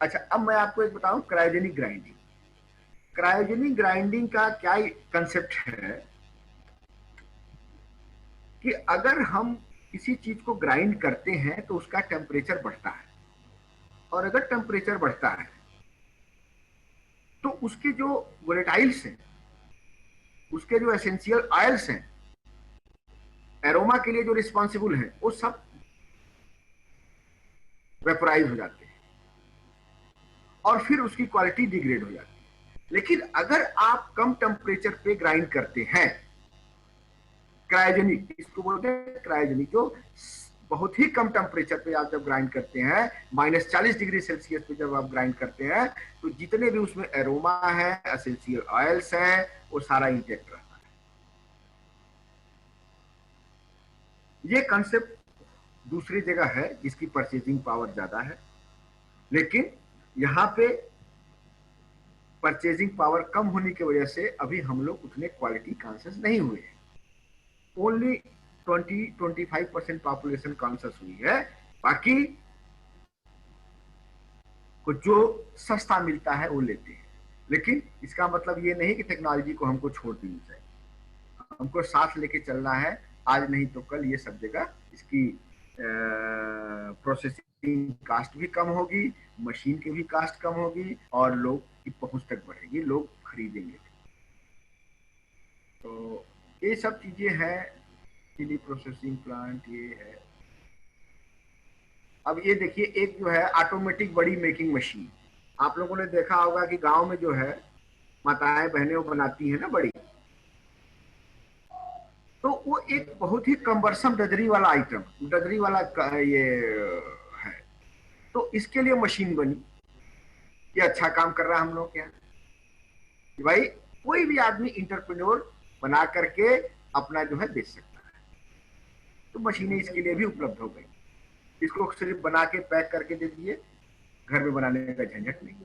अच्छा, अब मैं आपको एक बताऊं, क्रायोजेनिक ग्राइंडिंग। क्रायोजेनिक ग्राइंडिंग का क्या कंसेप्ट है कि अगर हम किसी चीज को ग्राइंड करते हैं तो उसका टेम्परेचर बढ़ता है, और अगर टेम्परेचर बढ़ता है तो उसके जो वोलेटाइल्स हैं, उसके जो एसेंशियल ऑयल्स हैं, एरोमा के लिए जो रिस्पॉन्सिबल है, वो सब वेपोराइज हो जाते हैं, और फिर उसकी क्वालिटी डिग्रेड हो जाती है। लेकिन अगर आप कम टेम्परेचर पे ग्राइंड करते हैं, क्रायोजेनिक, इसको बोलते हैं क्रायोजेनिक, जो बहुत ही कम टेम्परेचर पे आप जब ग्राइंड करते हैं, -40 डिग्री सेल्सियस पे जब आप ग्राइंड करते हैं, तो जितने भी उसमें एरोमा है, एसेंशियल ऑयल्स है, वो सारा इंटेक्ट रहता है। ये कंसेप्ट दूसरी जगह है जिसकी परचेजिंग पावर ज्यादा है, लेकिन यहाँ पे परचेजिंग पावर कम होने की वजह से अभी हम लोग उतने क्वालिटी कॉन्शियस नहीं हुए हैं। ओनली 20-25% पॉपुलेशन कॉन्शियस हुई है। बाकी को जो सस्ता मिलता है वो लेते हैं। लेकिन इसका मतलब ये नहीं कि टेक्नोलॉजी को हमको छोड़ देनी चाहिए, हमको साथ लेके चलना है। आज नहीं तो कल ये सब जगह इसकी प्रोसेसिंग कास्ट भी कम होगी, मशीन की भी कास्ट कम होगी और लोग की पहुंच तक बढ़ेगी, लोग खरीदेंगे। तो ये सब चीजें हैं, चिली प्रोसेसिंग प्लांट ये है। अब ये देखिए, एक जो है ऑटोमेटिक बड़ी मेकिंग मशीन, आप लोगों ने देखा होगा कि गांव में जो है माताएं बहनें वो बनाती है ना बड़ी, तो वो एक बहुत ही कम्बरसम डजरी वाला आइटम, डजरी वाला ये है। तो इसके लिए मशीन बनी, ये अच्छा काम कर रहा है हम लोग क्या, भाई कोई भी आदमी इंटरप्रेन्योर बना करके अपना जो है बेच सकता है। तो मशीनें इसके लिए भी उपलब्ध हो गई, इसको सिर्फ बना के पैक करके दे दिए, घर में बनाने का झंझट नहीं।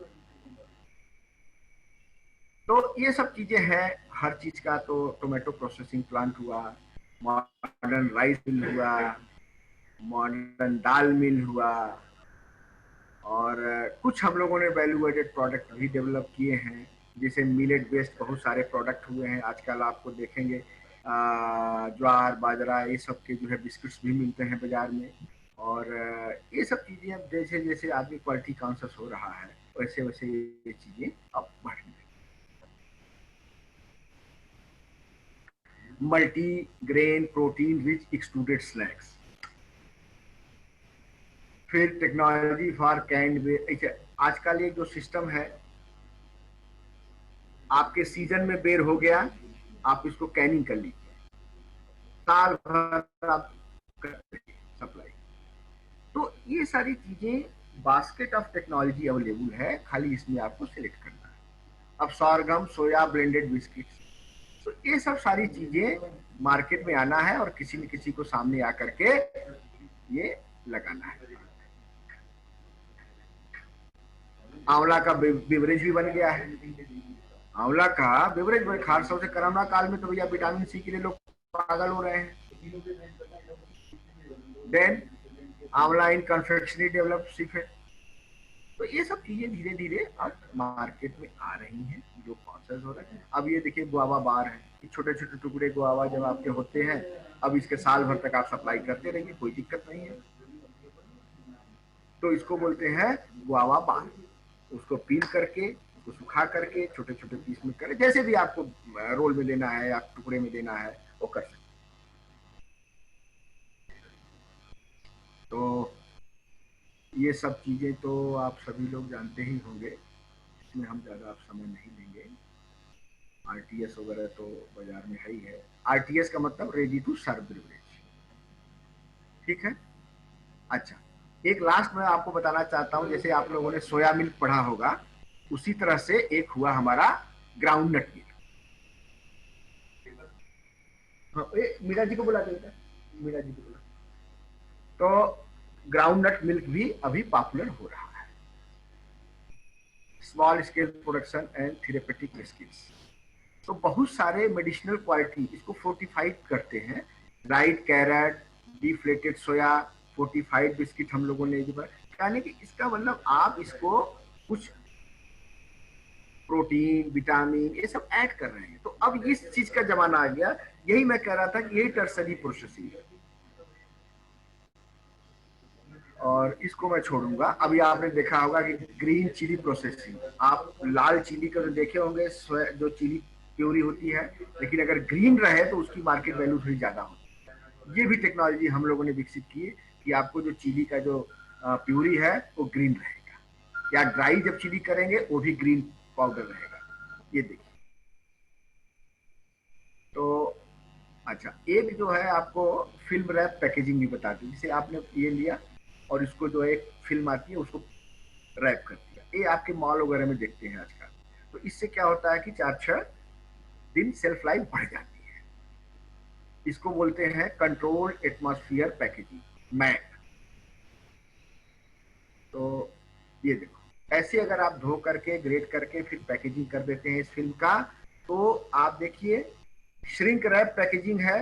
तो ये सब चीजें हैं हर चीज का। तो टोमेटो प्रोसेसिंग प्लांट हुआ, मॉडर्न राइस मिल हुआ, मॉडर्न दाल मिल हुआ, और कुछ हम लोगों ने वैल्यू एडेड प्रोडक्ट भी डेवलप किए हैं, जैसे मिलेट बेस्ड बहुत सारे प्रोडक्ट हुए हैं। आजकल आपको देखेंगे ज्वार बाजरा ये सब के जो है बिस्किट्स भी मिलते हैं बाजार में। और ये सब चीजें अब जैसे जैसे आदमी क्वालिटी कॉन्शियस हो रहा है वैसे वैसे ये चीजें अब बढ़ रही हैं। Multi grain protein rich extruded snacks, फिर टेक्नोलॉजी फॉर कैंड। आजकल ये जो सिस्टम है, आपके सीजन में बेर हो गया, आप इसको कैनिंग कर लीजिए, साल भर आप सप्लाई। तो ये सारी चीजें बास्केट ऑफ टेक्नोलॉजी अवेलेबल है, खाली इसमें आपको सिलेक्ट करना है। अब सॉरगम सोया ब्लेंडेड बिस्किट्स, तो ये सब सारी चीजें मार्केट में आना है और किसी न किसी को सामने आकर के ये लगाना है। आंवला का बेवरेज भी बन गया है। आंवला का बेवरेज बड़े खास से कोरोना काल में तो भैया विटामिन सी के लिए लोग पागल हो रहे हैं। देन आंवला इन कन्फेक्शनरी डेवलप सीखे। तो ये सब चीजें धीरे धीरे अब मार्केट में आ रही हैं, जो प्रोसेस हो रहा है। अब ये देखिए गुआवा बार है, छोटे छोटे टुकड़े गुआवा जब आपके होते हैं, अब इसके साल भर तक आप सप्लाई करते रहिए, कोई दिक्कत नहीं है। तो इसको बोलते हैं गुआवा बार। उसको पील करके, उसको सुखा करके छोटे छोटे पीस में करें, जैसे भी आपको रोल में देना है या टुकड़े में देना है वो कर सकते। तो ये सब चीजें तो आप सभी लोग जानते ही होंगे, इसमें हम ज्यादा आप समय नहीं लेंगे। आरटीएस वगैरह तो बाजार में है ही है। आरटीएस का मतलब रेडी टू सर्व बेवरेज, ठीक है। अच्छा, एक लास्ट में आपको बताना चाहता हूं, जैसे आप लोगों ने सोया मिल्क पढ़ा होगा, उसी तरह से एक हुआ हमारा ग्राउंड नट मिल्क। हाँ, मीरा जी को बुला देगा, मीरा जी को बुला। तो ग्राउंड नट मिल्क भी अभी पॉपुलर हो रहा है। Small scale production and therapeutic skills, तो बहुत सारे मेडिसिनल क्वालिटी इसको फोर्टिफाइड करते हैं। राइट कैरेट, डिफ्लेटेड सोया, फोर्टिफाइड बिस्किट हम लोगों ने यानी कि इसका मतलब आप इसको कुछ प्रोटीन विटामिन ये सब ऐड कर रहे हैं। तो अब इस चीज का जमाना आ गया, यही मैं कह रहा था कि यही टर्सरी प्रोसेसिंग है। और इसको मैं छोड़ूंगा। अभी आपने देखा होगा कि ग्रीन चिली प्रोसेसिंग, आप लाल चिली का जो देखे होंगे, जो चिली प्यूरी होती है, लेकिन अगर ग्रीन रहे तो उसकी मार्केट वैल्यू थोड़ी ज्यादा होती है। ये भी टेक्नोलॉजी हम लोगों ने विकसित की है कि आपको जो चिली का जो प्यूरी है वो ग्रीन रहेगा, या ड्राई जब चिली करेंगे वो भी ग्रीन पाउडर रहेगा। ये देखिए। तो अच्छा, एक जो है आपको फिल्म रैप पैकेजिंग भी बताती है। जैसे आपने ये लिया और इसको जो एक फिल्म आती है उसको रैप कर दिया, ये आपके मॉल वगैरह में देखते हैं आजकल। तो इससे क्या होता है कि 4-6 दिन सेल्फ लाइफ बढ़ जाती है। इसको बोलते हैं कंट्रोल्ड एटमॉस्फेयर पैकेजिंग, मैक। तो ये देखो, ऐसे अगर आप धो करके ग्रेड करके फिर पैकेजिंग कर देते हैं इस फिल्म का, तो आप देखिए श्रिंक रैप पैकेजिंग है,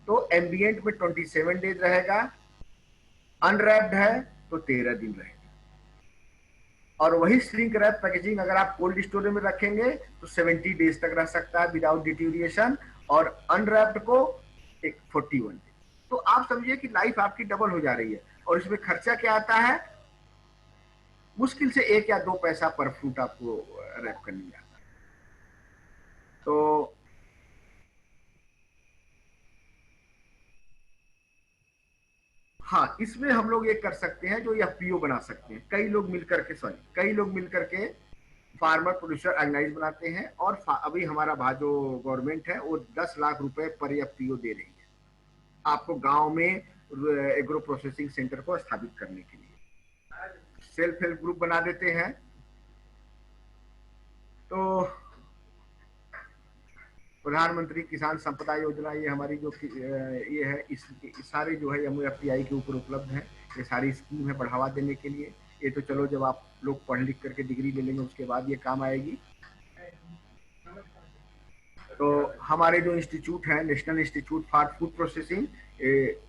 तो एम्बिएंट में 27 डेज रहेगा, अनरैप्ड है तो 13 दिन रहेगा। और वही श्रिंक रैप पैकेजिंग अगर आप कोल्ड स्टोरेज में रखेंगे तो 70 डेज तक रह सकता है विदाउट डिटीरिएशन, और अनरैप्ड को एक 41 डेज। तो आप समझिए कि लाइफ आपकी डबल हो जा रही है। और इसमें खर्चा क्या आता है, मुश्किल से 1 या 2 पैसा पर फ्रूट आपको रैप करने में आता है। तो हाँ, इसमें हम लोग ये कर सकते हैं, जो एफपीओ बना सकते हैं। कई लोग मिलकर के फार्मर प्रोड्यूसर ऑर्गेनाइज बनाते हैं, और अभी हमारा जो गवर्नमेंट है वो 10 लाख रुपए पर एफपीओ दे रही है आपको गांव में एग्रो प्रोसेसिंग सेंटर को स्थापित करने के लिए। सेल्फ हेल्प ग्रुप बना देते हैं। तो प्रधानमंत्री किसान संपदा योजना, ये हमारी जो ये है, इस सारे जो है एमओएफटीआई के ऊपर उपलब्ध है। ये सारी स्कीम है बढ़ावा देने के लिए। ये तो चलो जब आप लोग पढ़ लिख करके डिग्री ले लेंगे उसके बाद ये काम आएगी। तो हमारे जो इंस्टीट्यूट है, national institute for food processing,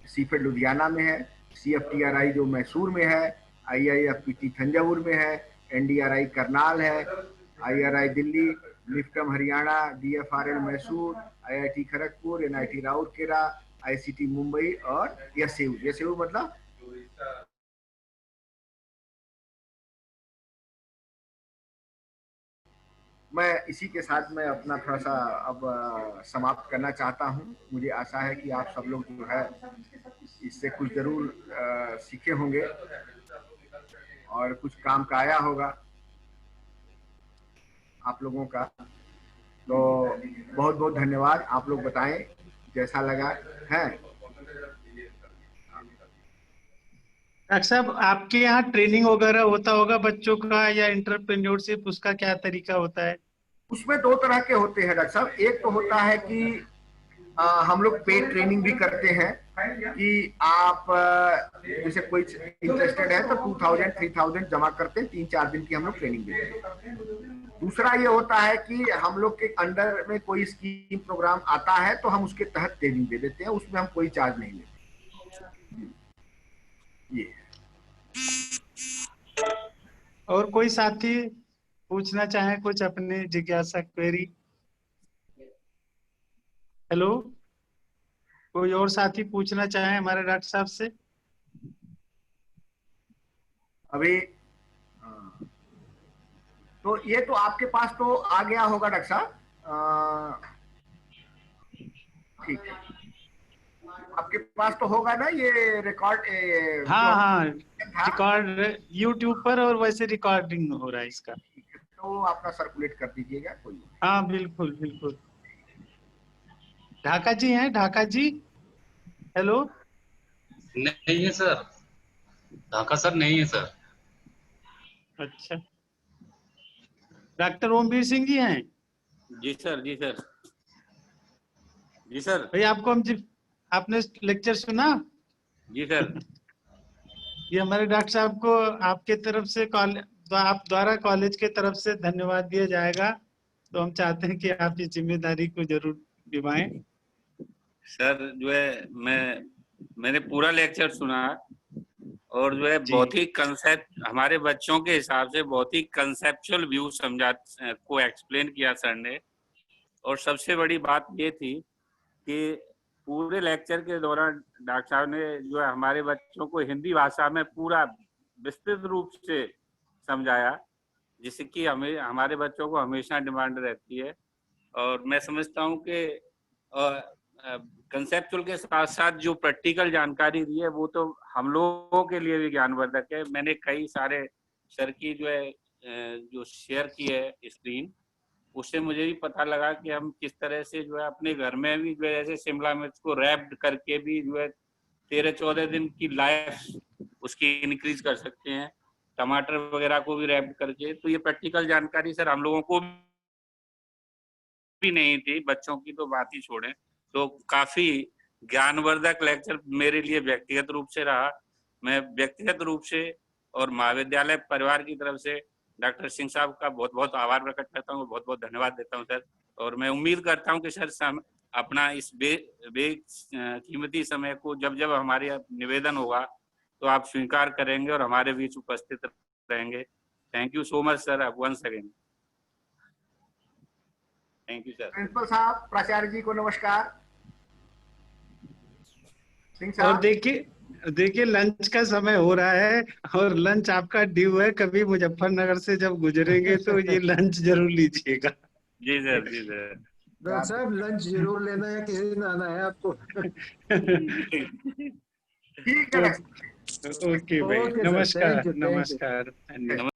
CIPHET Ludhiana में है, CFTRI जो मैसूर में है, IIFPT तंजावुर में है, NDRI करनाल है, IRI Delhi, लिफ्टम Haryana, DFRL Mysore, IIT Kharagpur, NIT Rourkela, ICT Mumbai और यसेऊ मतलब मैं इसी के साथ मैं अपना थोड़ा सा अब समाप्त करना चाहता हूं। मुझे आशा है कि आप सब लोग जो है इससे कुछ जरूर सीखे होंगे और कुछ काम का आया होगा आप लोगों का। तो बहुत बहुत धन्यवाद। आप लोग बताएं जैसा लगा है। डॉक्टर साहब, आपके यहाँ ट्रेनिंग वगैरह होता होगा बच्चों का, या एंटरप्रेन्योरशिप, उसका क्या तरीका होता है? उसमें 2 तरह के होते हैं डॉक्टर साहब। एक तो होता है कि हम लोग पेड ट्रेनिंग भी करते हैं कि आप जैसे कोई इंटरेस्टेड है तो 2000 3000 जमा करते हैं, 3-4 दिन की हम लोग ट्रेनिंग देते हैं। दूसरा ये होता है कि हम लोग के अंडर में कोई स्कीम प्रोग्राम आता है तो हम उसके तहत ट्रेनिंग दे देते हैं, उसमें हम कोई चार्ज नहीं लेते। ये और कोई साथी पूछना चाहे कुछ अपने जिज्ञासा क्वेरी? हेलो, कोई और साथी पूछना चाहे हमारे डॉक्टर साहब से? अभी तो ये तो आपके पास तो आ गया होगा डॉक्टर साहब। ठीक है, आपके पास तो होगा ना ये रिकॉर्ड? हाँ, रिकॉर्ड यूट्यूब पर, और वैसे रिकॉर्डिंग हो रहा है इसका। तो आपका सर्कुलेट कर दीजिएगा कोई। हाँ बिल्कुल बिल्कुल। ढाका जी हैं? ढाका जी, हेलो। नहीं है सर, ढाका सर नहीं है सर। अच्छा, डॉक्टर ओमवीर सिंह जी हैं? जी सर, जी सर, जी सर। भाई आपको आपने लेक्चर सुना? जी सर। ये हमारे डॉक्टर साहब को आपके तरफ से आप द्वारा कॉलेज के तरफ से धन्यवाद दिया जाएगा। तो हम चाहते हैं कि आप इस जिम्मेदारी को जरूर निभाएं। सर जो है मैंने पूरा लेक्चर सुना, और जो है बहुत ही कंसेप्ट, हमारे बच्चों के हिसाब से बहुत ही कंसेप्चुअल व्यू को एक्सप्लेन किया सर ने। और सबसे बड़ी बात ये थी कि पूरे लेक्चर के दौरान डॉक्टर साहब ने जो है हमारे बच्चों को हिंदी भाषा में पूरा विस्तृत रूप से समझाया, जिससे कि हमारे बच्चों को हमेशा डिमांड रहती है। और मैं समझता हूँ कि कंसेप्चुअल के साथ साथ जो प्रैक्टिकल जानकारी दी है वो तो हम लोगों के लिए भी ज्ञानवर्धक है। मैंने कई सारे सर की जो है जो शेयर की है स्क्रीन, उससे मुझे भी पता लगा कि हम किस तरह से जो है अपने घर में भी जो है जैसे शिमला मिर्च को रैप्ड करके भी जो है 13-14 दिन की लाइफ उसकी इंक्रीज कर सकते हैं, टमाटर वगैरह को भी रैप्ड करके। तो ये प्रैक्टिकल जानकारी सर हम लोगों को भी नहीं थी, बच्चों की तो बात ही छोड़ें। तो काफी ज्ञानवर्धक लेक्चर मेरे लिए व्यक्तिगत रूप से रहा। मैं व्यक्तिगत रूप से और महाविद्यालय परिवार की तरफ से डॉक्टर सिंह साहब का बहुत बहुत आभार प्रकट करता हूँ, बहुत बहुत धन्यवाद देता हूँ सर। और मैं उम्मीद करता हूँ कि सर अपना इस कीमती समय को जब जब हमारे निवेदन होगा तो आप स्वीकार करेंगे और हमारे बीच उपस्थित रहेंगे। Thank you so much sir, once again thank you sir. Principal साहब, प्राचार्य जी को नमस्कार। सिंह और साहब, देखिए लंच का समय हो रहा है और लंच आपका ड्यू है। कभी मुजफ्फरनगर से जब गुजरेंगे तो ये लंच जरूर लीजिएगा। जी सर, जी सर। डॉक्टर साहब लंच जरूर लेना है, किसी दिन आना है आपको। ठीक है। ओके भाई, ओके सर, नमस्कार थैंक यू। नमस्कार।